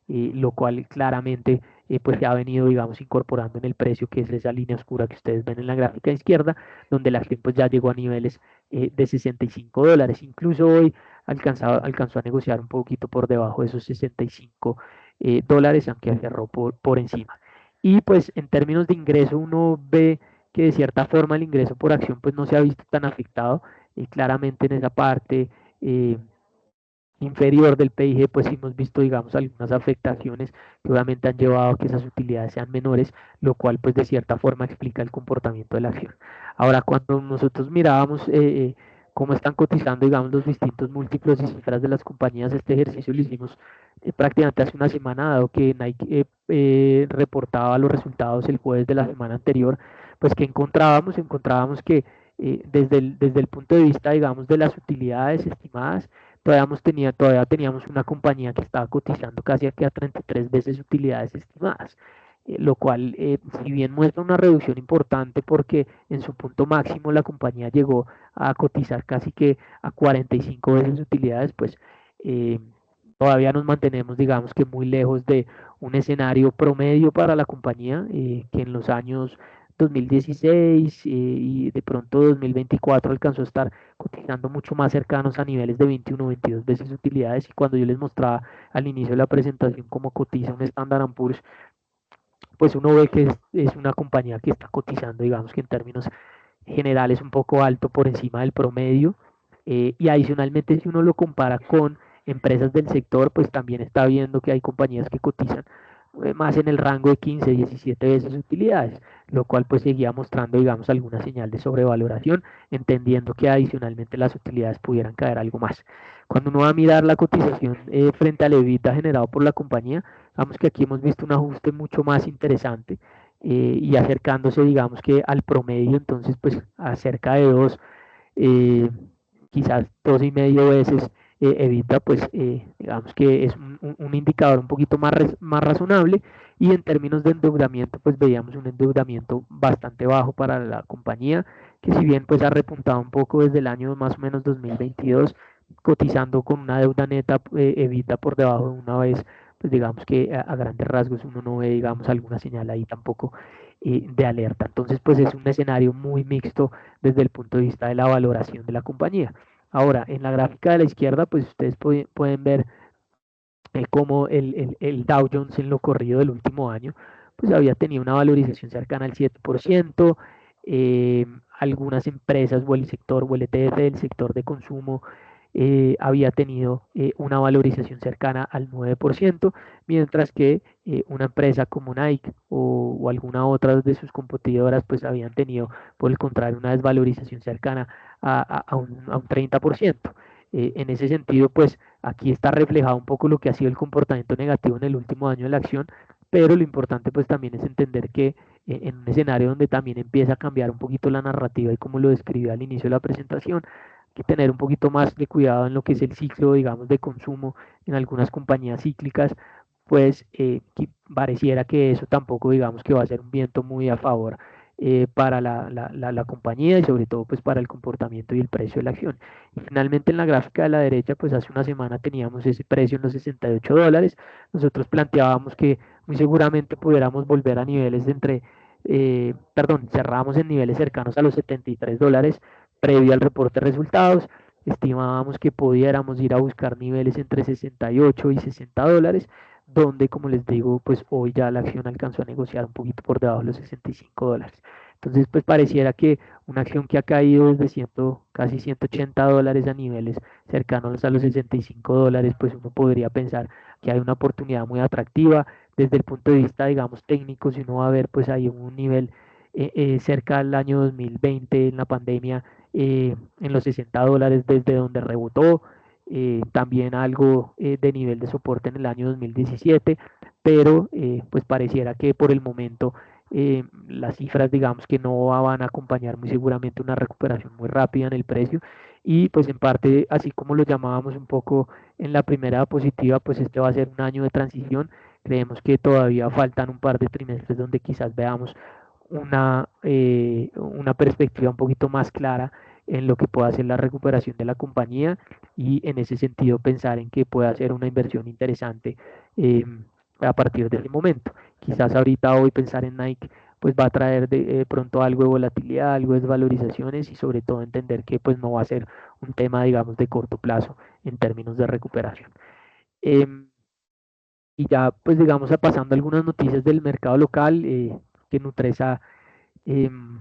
S2: lo cual claramente pues se ha venido, digamos, incorporando en el precio, que es esa línea oscura que ustedes ven en la gráfica izquierda, donde la acción pues ya llegó a niveles de $65. Incluso hoy alcanzó a negociar un poquito por debajo de esos $65, aunque cerró por encima. Y pues en términos de ingreso uno ve que de cierta forma el ingreso por acción pues no se ha visto tan afectado, claramente en esa parte inferior del PIG, pues sí hemos visto, digamos, algunas afectaciones que obviamente han llevado a que esas utilidades sean menores, lo cual pues de cierta forma explica el comportamiento de la acción. Ahora, cuando nosotros mirábamos cómo están cotizando, digamos, los distintos múltiplos y cifras de las compañías, este ejercicio lo hicimos prácticamente hace una semana, dado que Nike reportaba los resultados el jueves de la semana anterior, pues que encontrábamos que desde el punto de vista, digamos, de las utilidades estimadas, todavía teníamos una compañía que estaba cotizando casi aquí a 33 veces utilidades estimadas, lo cual, si bien muestra una reducción importante porque en su punto máximo la compañía llegó a cotizar casi que a 45 veces utilidades, pues todavía nos mantenemos, digamos que muy lejos de un escenario promedio para la compañía, que en los años 2016 y de pronto 2024 alcanzó a estar cotizando mucho más cercanos a niveles de 21 o 22 veces utilidades. Y cuando yo les mostraba al inicio de la presentación cómo cotiza un Standard Poor's, pues uno ve que es una compañía que está cotizando, digamos que en términos generales un poco alto por encima del promedio. Y adicionalmente, si uno lo compara con empresas del sector, pues también está viendo que hay compañías que cotizan más en el rango de 15, 17 veces utilidades, lo cual pues seguía mostrando, digamos, alguna señal de sobrevaloración, entendiendo que adicionalmente las utilidades pudieran caer algo más. Cuando uno va a mirar la cotización frente al EBITDA generado por la compañía, vamos que aquí hemos visto un ajuste mucho más interesante, y acercándose, digamos que al promedio, entonces pues a cerca de dos, eh, quizás 2,5 veces evita, pues digamos que es un indicador un poquito más razonable. Y en términos de endeudamiento, pues veíamos un endeudamiento bastante bajo para la compañía, que si bien pues ha repuntado un poco desde el año más o menos 2022, cotizando con una deuda neta evita por debajo de una vez, pues digamos que a grandes rasgos uno no ve, digamos, alguna señal ahí tampoco de alerta. Entonces, pues es un escenario muy mixto desde el punto de vista de la valoración de la compañía. Ahora, en la gráfica de la izquierda, pues ustedes pueden ver cómo el Dow Jones en lo corrido del último año, pues había tenido una valorización cercana al 7%. Algunas empresas o el sector o el ETF del sector de consumo había tenido una valorización cercana al 9%, mientras que una empresa como Nike o alguna otra de sus competidoras pues habían tenido por el contrario una desvalorización cercana a un 30%. En ese sentido, pues aquí está reflejado un poco lo que ha sido el comportamiento negativo en el último año de la acción, pero lo importante pues también es entender que en un escenario donde también empieza a cambiar un poquito la narrativa y como lo describí al inicio de la presentación, hay que tener un poquito más de cuidado en lo que es el ciclo, digamos, de consumo en algunas compañías cíclicas, pues que pareciera que eso tampoco, digamos, que va a ser un viento muy a favor para la compañía y sobre todo pues para el comportamiento y el precio de la acción. Y finalmente en la gráfica de la derecha, pues hace una semana teníamos ese precio en los $68. Nosotros planteábamos que muy seguramente pudiéramos volver a niveles de perdón, cerramos en niveles cercanos a los $73 previo al reporte de resultados. Estimábamos que pudiéramos ir a buscar niveles entre 68 y $60, donde, como les digo, pues hoy ya la acción alcanzó a negociar un poquito por debajo de los $65. Entonces, pues pareciera que una acción que ha caído desde casi $180 a niveles cercanos a los $65, pues uno podría pensar que hay una oportunidad muy atractiva desde el punto de vista, digamos, técnico. Si uno va a ver, pues hay un nivel cerca del año 2020 en la pandemia, en los $60 desde donde rebotó. También algo de nivel de soporte en el año 2017, pero pues pareciera que por el momento las cifras, digamos, que no van a acompañar muy seguramente una recuperación muy rápida en el precio. Y pues en parte, así como lo llamábamos un poco en la primera diapositiva, pues este va a ser un año de transición. Creemos que todavía faltan un par de trimestres donde quizás veamos una perspectiva un poquito más clara en lo que pueda ser la recuperación de la compañía, y en ese sentido pensar en que pueda ser una inversión interesante eh, a partir de ese momento. Quizás ahorita hoy pensar en Nike pues va a traer de pronto algo de volatilidad, algo de desvalorizaciones, y sobre todo entender que pues no va a ser un tema, digamos, de corto plazo en términos de recuperación. Y ya pues digamos pasando a algunas noticias del mercado local, que Nutresa em,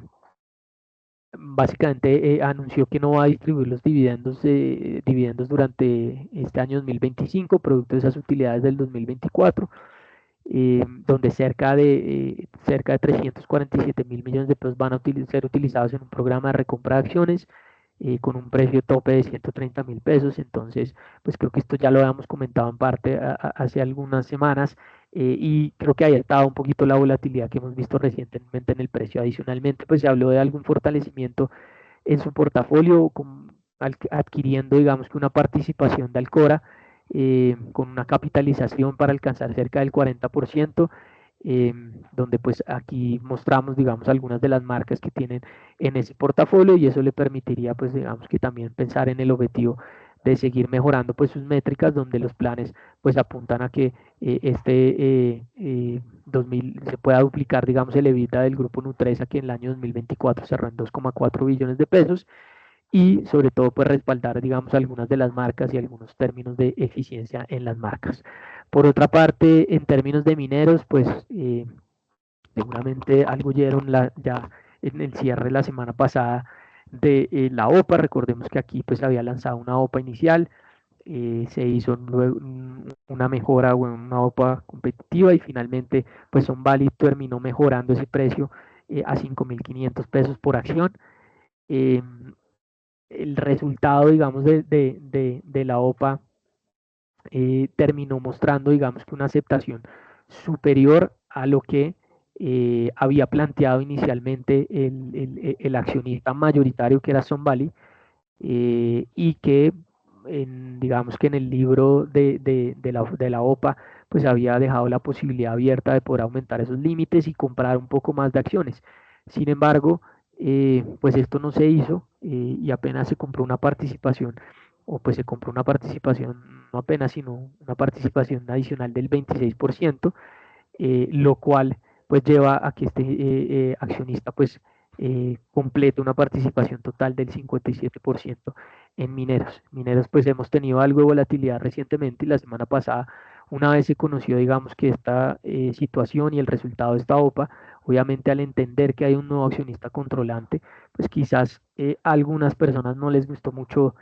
S2: básicamente anunció que no va a distribuir los dividendos durante este año 2025, producto de esas utilidades del 2024, donde cerca de 347.000 millones de pesos van a ser utilizados en un programa de recompra de acciones con un precio tope de 130.000 pesos. Entonces, pues creo que esto ya lo habíamos comentado en parte hace algunas semanas, y creo que ahí estaba un poquito la volatilidad que hemos visto recientemente en el precio. Adicionalmente, pues se habló de algún fortalecimiento en su portafolio, adquiriendo, digamos, que una participación de Alcora con una capitalización para alcanzar cerca del 40%, donde pues aquí mostramos, digamos, algunas de las marcas que tienen en ese portafolio, y eso le permitiría, pues, digamos, que también pensar en el objetivo de seguir mejorando pues sus métricas, donde los planes pues apuntan a que 2000 se pueda duplicar, digamos, el EBITDA del grupo Nutresa, que en el año 2024 cerró en 2,4 billones de pesos, y sobre todo pues respaldar, digamos, algunas de las marcas y algunos términos de eficiencia en las marcas. Por otra parte, en términos de mineros, pues seguramente algo oyeron ya en el cierre la semana pasada de la OPA. Recordemos que aquí pues había lanzado una OPA inicial, se hizo luego una mejora o una OPA competitiva, y finalmente pues Son Valley terminó mejorando ese precio a 5.500 pesos por acción. Eh, el resultado, digamos, de la OPA terminó mostrando, digamos, que una aceptación superior a lo que había planteado inicialmente el accionista mayoritario, que era Son Valley, y que digamos que en el libro de la OPA pues había dejado la posibilidad abierta de poder aumentar esos límites y comprar un poco más de acciones. Sin embargo, pues esto no se hizo, y apenas se compró una participación, o pues se compró una participación, no apenas, sino una participación adicional del 26%, lo cual pues lleva a que este accionista pues complete una participación total del 57% en Mineros. Mineros pues hemos tenido algo de volatilidad recientemente, y la semana pasada, una vez se conoció, digamos, que esta situación y el resultado de esta OPA, obviamente al entender que hay un nuevo accionista controlante, pues quizás a algunas personas no les gustó mucho,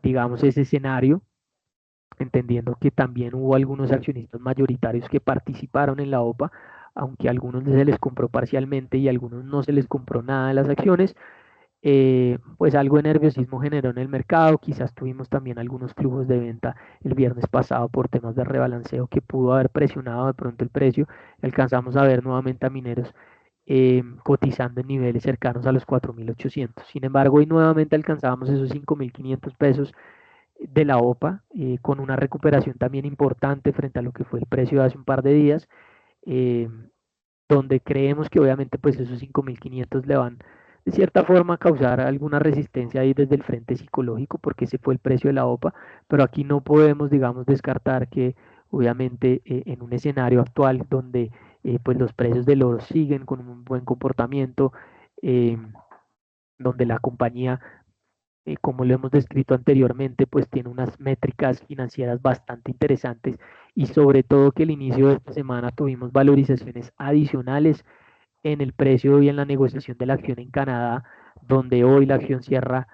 S2: digamos, ese escenario, entendiendo que también hubo algunos accionistas mayoritarios que participaron en la OPA, aunque a algunos se les compró parcialmente y a algunos no se les compró nada de las acciones. Pues algo de nerviosismo generó en el mercado. Quizás tuvimos también algunos flujos de venta el viernes pasado por temas de rebalanceo que pudo haber presionado de pronto el precio. Alcanzamos a ver nuevamente a Mineros cotizando en niveles cercanos a los 4.800. Sin embargo, hoy nuevamente alcanzábamos esos 5.500 pesos de la OPA, con una recuperación también importante frente a lo que fue el precio de hace un par de días, eh, donde creemos que obviamente pues esos 5.500 le van de cierta forma a causar alguna resistencia ahí desde el frente psicológico, porque ese fue el precio de la OPA, pero aquí no podemos, digamos, descartar que obviamente en un escenario actual donde pues los precios del oro siguen con un buen comportamiento, eh, donde la compañía, como lo hemos descrito anteriormente, pues tiene unas métricas financieras bastante interesantes, y sobre todo que el inicio de esta semana tuvimos valorizaciones adicionales en el precio y en la negociación de la acción en Canadá, donde hoy la acción cierra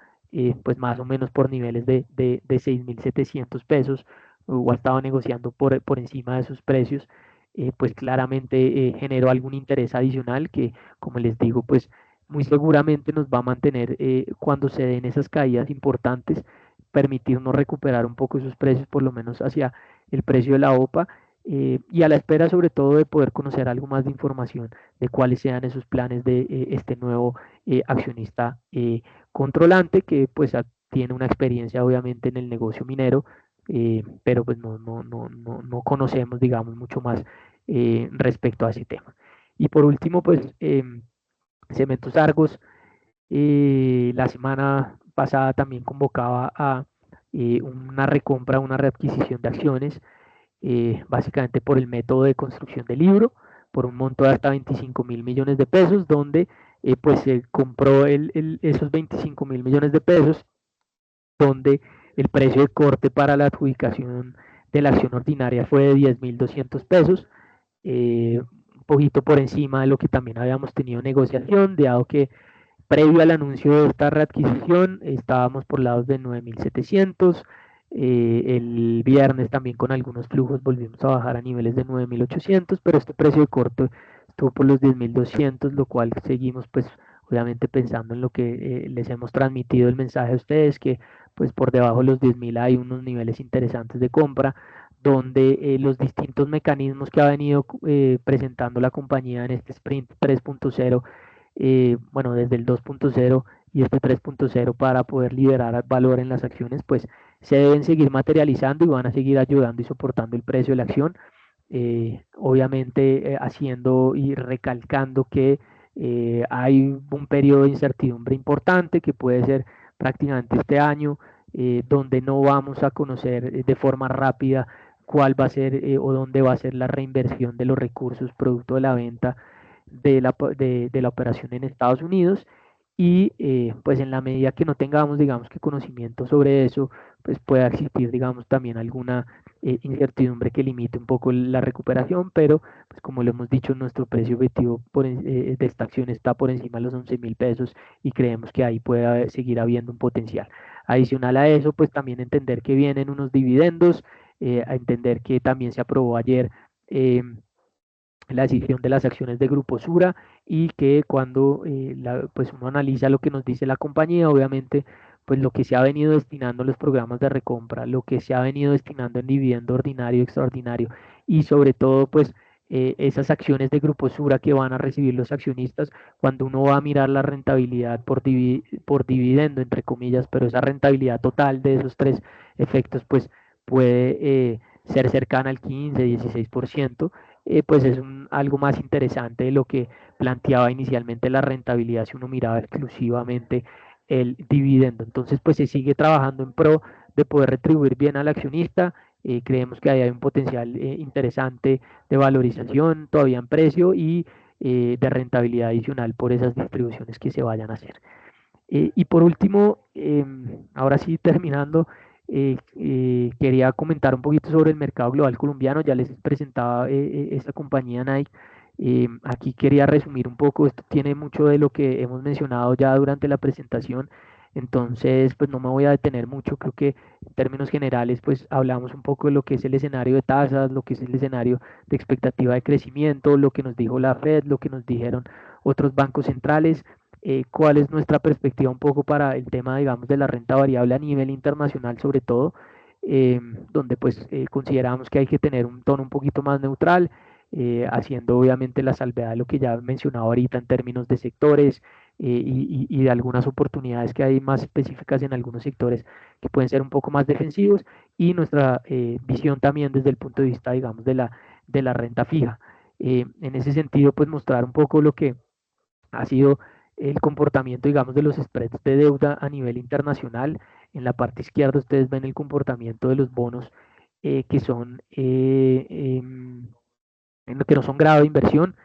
S2: pues más o menos por niveles de 6.700 pesos, o ha estado negociando por encima de sus precios. Pues claramente generó algún interés adicional que, como les digo, pues muy seguramente nos va a mantener, cuando se den esas caídas importantes, permitirnos recuperar un poco esos precios, por lo menos hacia el precio de la OPA, y a la espera sobre todo de poder conocer algo más de información de cuáles sean esos planes de este nuevo accionista controlante, que pues tiene una experiencia obviamente en el negocio minero, pero pues no conocemos, digamos, mucho más respecto a ese tema. Y por último, pues Cementos Argos, la semana pasada también convocaba a una recompra, una readquisición de acciones, básicamente por el método de construcción del libro, por un monto de hasta 25.000 millones de pesos, donde pues se compró esos 25.000 millones de pesos, donde el precio de corte para la adjudicación de la acción ordinaria fue de 10.200 pesos, un poquito por encima de lo que también habíamos tenido negociación, dado que previo al anuncio de esta readquisición estábamos por lados de 9.700. El viernes también con algunos flujos volvimos a bajar a niveles de 9.800, pero este precio de corte estuvo por los 10.200, lo cual seguimos pues obviamente pensando en lo que les hemos transmitido el mensaje a ustedes, que pues por debajo de los 10.000 hay unos niveles interesantes de compra, donde los distintos mecanismos que ha venido presentando la compañía en este sprint 3.0, bueno, desde el 2.0 y este 3.0, para poder liberar valor en las acciones, pues se deben seguir materializando y van a seguir ayudando y soportando el precio de la acción. Obviamente haciendo y recalcando que hay un periodo de incertidumbre importante que puede ser prácticamente este año, donde no vamos a conocer de forma rápida cuál va a ser o dónde va a ser la reinversión de los recursos producto de la venta de la operación en Estados Unidos y pues en la medida que no tengamos, digamos que conocimiento sobre eso, pues pueda existir, digamos, también alguna incertidumbre que limite un poco la recuperación, pero pues como lo hemos dicho, nuestro precio objetivo de esta acción está por encima de los 11.000 pesos y creemos que ahí puede seguir habiendo un potencial. Adicional a eso, pues también entender que vienen unos dividendos, a entender que también se aprobó ayer la decisión de las acciones de Grupo Sura y que cuando pues uno analiza lo que nos dice la compañía, obviamente pues lo que se ha venido destinando en los programas de recompra, lo que se ha venido destinando en dividendo ordinario, extraordinario y sobre todo pues esas acciones de Grupo Sura que van a recibir los accionistas, cuando uno va a mirar la rentabilidad por dividendo, entre comillas, pero esa rentabilidad total de esos tres efectos pues puede ser cercana al 15-16%, pues es algo más interesante de lo que planteaba inicialmente la rentabilidad si uno miraba exclusivamente el dividendo. Entonces, pues se sigue trabajando en pro de poder retribuir bien al accionista. Creemos que ahí hay un potencial interesante de valorización todavía en precio y de rentabilidad adicional por esas distribuciones que se vayan a hacer. Y por último, ahora sí terminando, quería comentar un poquito sobre el mercado global colombiano. Ya les presentaba esta compañía Nike. Aquí quería resumir un poco, esto tiene mucho de lo que hemos mencionado ya durante la presentación, entonces pues no me voy a detener mucho, creo que en términos generales pues hablamos un poco de lo que es el escenario de tasas, lo que es el escenario de expectativa de crecimiento, lo que nos dijo la Fed, lo que nos dijeron otros bancos centrales, cuál es nuestra perspectiva un poco para el tema, digamos, de la renta variable a nivel internacional, sobre todo, donde pues consideramos que hay que tener un tono un poquito más neutral, haciendo obviamente la salvedad de lo que ya he mencionado ahorita en términos de sectores y de algunas oportunidades que hay más específicas en algunos sectores que pueden ser un poco más defensivos y nuestra visión también desde el punto de vista, digamos, de la renta fija. En ese sentido, pues mostrar un poco lo que ha sido el comportamiento, digamos, de los spreads de deuda a nivel internacional. En la parte izquierda ustedes ven el comportamiento de los bonos que son, que no son grado de inversión,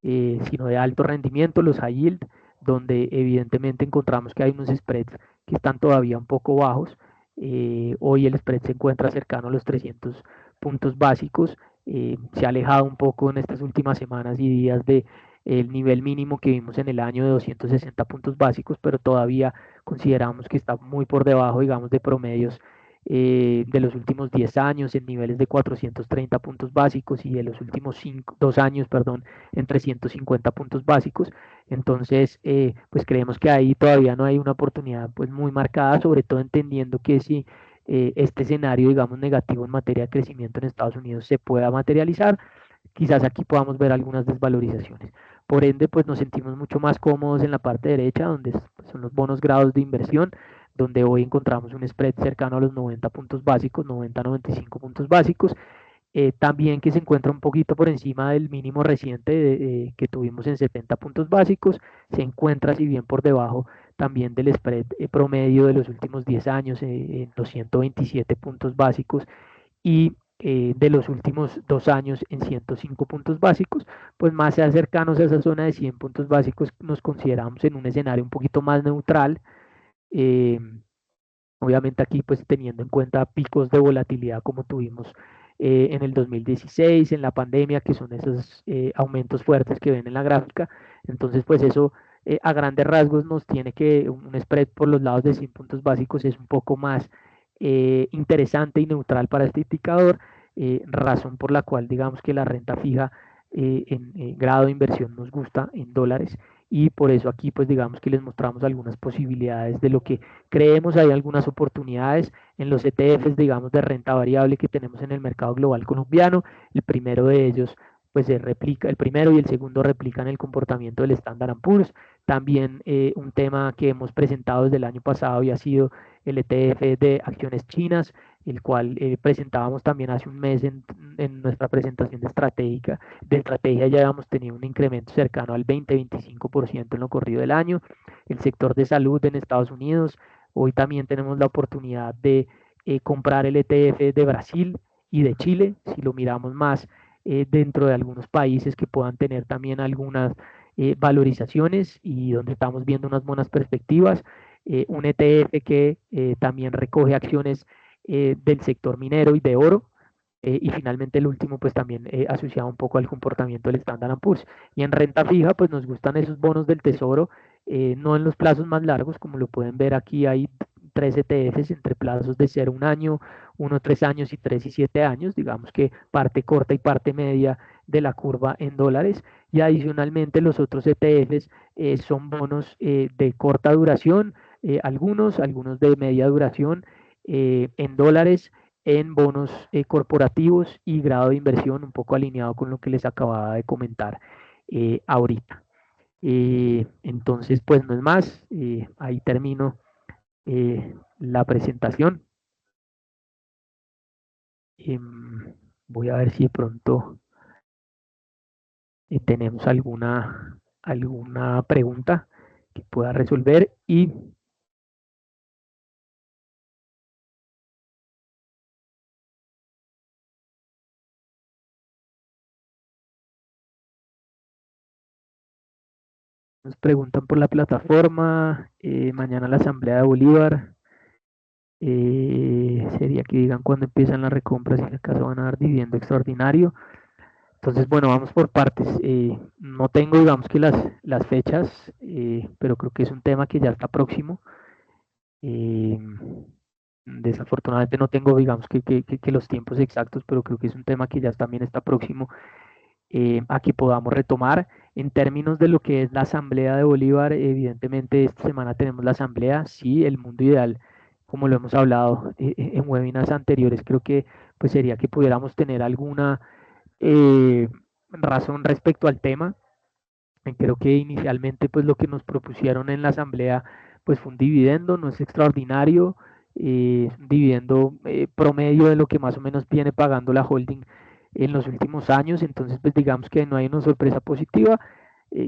S2: sino de alto rendimiento, los high yield, donde evidentemente encontramos que hay unos spreads que están todavía un poco bajos. Hoy el spread se encuentra cercano a los 300 puntos básicos. Se ha alejado un poco en estas últimas semanas y días de el nivel mínimo que vimos en el año de 260 puntos básicos, pero todavía consideramos que está muy por debajo, digamos, de promedios de los últimos 10 años en niveles de 430 puntos básicos y de los últimos 2 años, perdón, en 350 puntos básicos. Entonces, pues creemos que ahí todavía no hay una oportunidad pues muy marcada, sobre todo entendiendo que si este escenario, digamos, negativo en materia de crecimiento en Estados Unidos se pueda materializar, quizás aquí podamos ver algunas desvalorizaciones. Por ende, pues nos sentimos mucho más cómodos en la parte derecha, donde son los bonos grados de inversión, donde hoy encontramos un spread cercano a los 90 puntos básicos, 90-95 puntos básicos, también que se encuentra un poquito por encima del mínimo reciente que tuvimos en 70 puntos básicos, se encuentra si bien por debajo también del spread promedio de los últimos 10 años en los 127 puntos básicos y de los últimos 2 años en 105 puntos básicos, pues más cercanos a esa zona de 100 puntos básicos nos consideramos en un escenario un poquito más neutral. eh, Obviamente aquí pues teniendo en cuenta picos de volatilidad como tuvimos en el 2016, en la pandemia, que son esos aumentos fuertes que ven en la gráfica. Entonces pues eso a grandes rasgos nos tiene que un spread por los lados de 100 puntos básicos es un poco más interesante y neutral para este indicador, razón por la cual digamos que la renta fija en grado de inversión nos gusta en dólares y por eso aquí pues digamos que les mostramos algunas posibilidades de lo que creemos. Hay algunas oportunidades en los ETFs, digamos, de renta variable que tenemos en el mercado global colombiano. El primero de ellos, pues se replica, el primero y el segundo replican el comportamiento del Standard Poor's. También un tema que hemos presentado desde el año pasado había sido el ETF de acciones chinas, el cual presentábamos también hace un mes en nuestra presentación de estrategia ya habíamos tenido un incremento cercano al 20-25% en lo corrido del año. El sector de salud en Estados Unidos, Hoy también tenemos la oportunidad de comprar el ETF de Brasil y de Chile, si lo miramos más dentro de algunos países que puedan tener también algunas valorizaciones y donde estamos viendo unas buenas perspectivas. Un ETF que también recoge acciones del sector minero y de oro. Y finalmente el último, pues también asociado un poco al comportamiento del Standard Poor's. Y en renta fija, pues nos gustan esos bonos del tesoro, no en los plazos más largos, como lo pueden ver aquí, hay 3 ETFs entre plazos de 0 un año, 1 3 años y 3 y 7 años, digamos que parte corta y parte media de la curva en dólares. Y adicionalmente los otros ETFs son bonos de corta duración, algunos de media duración en dólares, en bonos corporativos y grado de inversión un poco alineado con lo que les acababa de comentar ahorita. Entonces, pues no es más, ahí termino la presentación. Voy a ver si de pronto tenemos alguna pregunta que pueda resolver y nos preguntan por la plataforma, mañana la Asamblea de Bolívar, sería que digan cuándo empiezan las recompras y si acaso van a dar dividendo extraordinario. Entonces, bueno, vamos por partes. No tengo, digamos que las fechas, pero creo que es un tema que ya está próximo. Desafortunadamente no tengo, digamos que los tiempos exactos, pero creo que es un tema que ya también está próximo a que podamos retomar. En términos de lo que es la Asamblea de Bolívar, evidentemente esta semana tenemos la Asamblea, sí, el mundo ideal, como lo hemos hablado en webinars anteriores, creo que pues sería que pudiéramos tener alguna razón respecto al tema. Creo que inicialmente pues lo que nos propusieron en la asamblea pues fue un dividendo, no es extraordinario, es un dividendo promedio de lo que más o menos viene pagando la holding en los últimos años, entonces pues digamos que no hay una sorpresa positiva.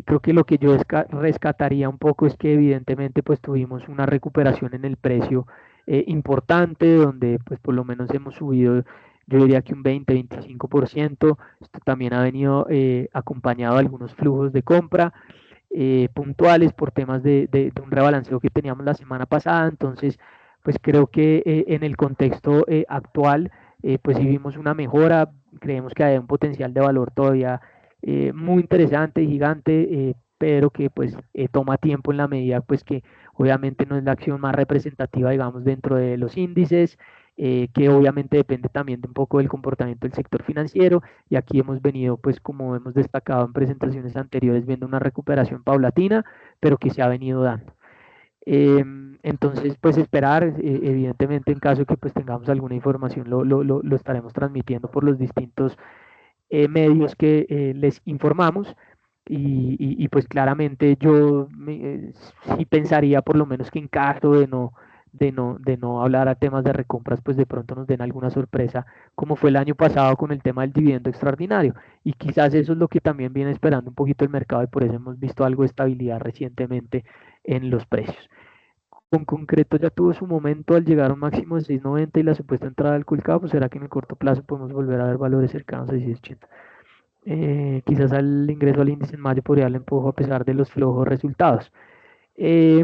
S2: Creo que lo que yo rescataría un poco es que evidentemente pues tuvimos una recuperación en el precio importante, donde pues por lo menos hemos subido, yo diría que un 20-25%. Esto también ha venido acompañado de algunos flujos de compra puntuales por temas de un rebalanceo que teníamos la semana pasada. Entonces, pues creo que en el contexto actual, pues sí vimos una mejora. Creemos que hay un potencial de valor todavía muy interesante y gigante, pero que pues toma tiempo en la medida pues que obviamente no es la acción más representativa, digamos, dentro de los índices, que obviamente depende también de un poco del comportamiento del sector financiero, y aquí hemos venido, pues como hemos destacado en presentaciones anteriores, viendo una recuperación paulatina, pero que se ha venido dando. Entonces, pues esperar, evidentemente en caso que pues tengamos alguna información, lo estaremos transmitiendo por los distintos medios que les informamos. Y pues claramente yo sí pensaría por lo menos que en caso de no hablar a temas de recompras, pues de pronto nos den alguna sorpresa, como fue el año pasado con el tema del dividendo extraordinario. Y quizás eso es lo que también viene esperando un poquito el mercado y por eso hemos visto algo de estabilidad recientemente en los precios. Con concreto ya tuvo su momento al llegar a un máximo de 6.90 y la supuesta entrada del Colcap, pues será que en el corto plazo podemos volver a ver valores cercanos a 6.80. Quizás al ingreso al índice en mayo podría darle empujo a pesar de los flojos resultados. Eh,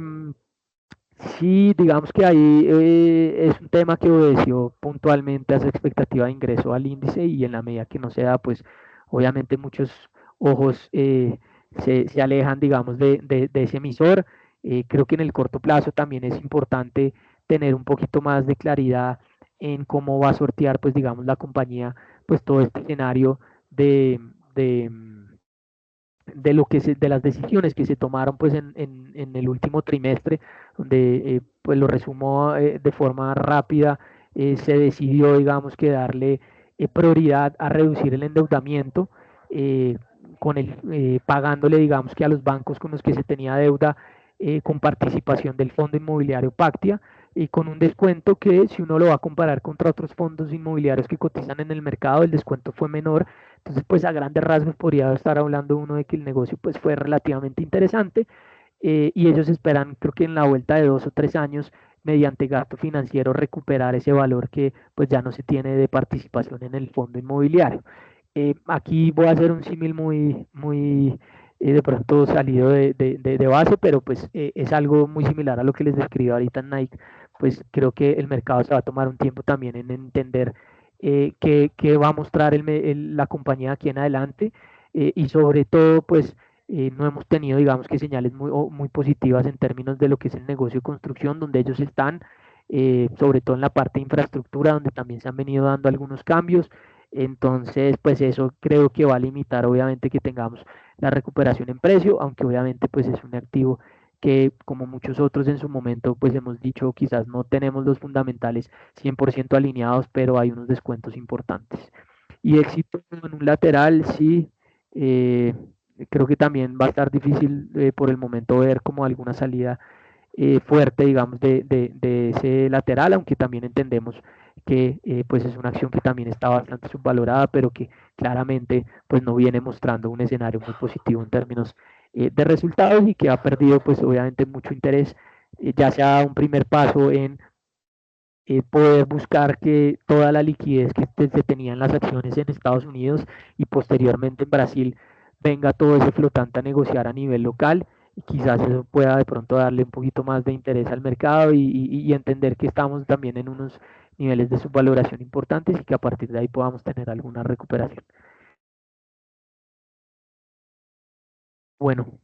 S2: sí, digamos que ahí es un tema que obedeció puntualmente a esa expectativa de ingreso al índice y en la medida que no se da, pues obviamente muchos ojos se alejan, digamos, de ese emisor. Creo que en el corto plazo también es importante tener un poquito más de claridad en cómo va a sortear, pues digamos, la compañía, pues todo este escenario de, de, de las decisiones que se tomaron pues en el último trimestre, donde pues lo resumo de forma rápida, se decidió digamos que darle prioridad a reducir el endeudamiento, eh, pagándole digamos que a los bancos con los que se tenía deuda con participación del fondo inmobiliario Pactia, y con un descuento que si uno lo va a comparar contra otros fondos inmobiliarios que cotizan en el mercado, el descuento fue menor. Entonces, pues a grandes rasgos podría estar hablando uno de que el negocio pues fue relativamente interesante, y ellos esperan, creo que en la vuelta de 2 o 3 años, mediante gasto financiero recuperar ese valor que pues ya no se tiene de participación en el fondo inmobiliario. Aquí voy a hacer un símil muy de pronto salido de base, pero pues es algo muy similar a lo que les describo ahorita en Nike. Pues creo que el mercado se va a tomar un tiempo también en entender qué va a mostrar la compañía aquí en adelante, y sobre todo pues no hemos tenido, digamos que señales muy positivas en términos de lo que es el negocio de construcción, donde ellos están, sobre todo en la parte de infraestructura, donde también se han venido dando algunos cambios. Entonces, pues eso creo que va a limitar obviamente que tengamos la recuperación en precio, aunque obviamente pues es un activo que como muchos otros en su momento pues hemos dicho quizás no tenemos los fundamentales 100% alineados, pero hay unos descuentos importantes. Y éxito en un lateral, sí, eh, creo que también va a estar difícil por el momento ver como alguna salida fuerte, digamos, de ese lateral, aunque también entendemos que pues es una acción que también está bastante subvalorada, pero que claramente pues no viene mostrando un escenario muy positivo en términos de resultados y que ha perdido pues obviamente mucho interés. Ya se ha dado un primer paso en poder buscar que toda la liquidez que se tenía en las acciones en Estados Unidos y posteriormente en Brasil venga todo ese flotante a negociar a nivel local, y quizás eso pueda de pronto darle un poquito más de interés al mercado y entender que estamos también en unos niveles de subvaloración importantes y que a partir de ahí podamos tener alguna recuperación. Bueno,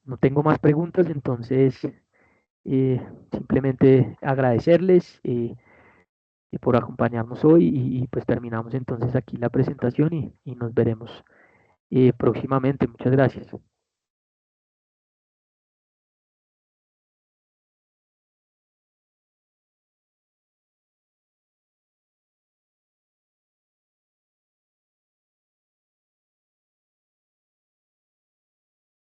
S2: no tengo más preguntas, entonces simplemente agradecerles por acompañarnos hoy pues terminamos entonces aquí la presentación y nos veremos próximamente. Muchas gracias.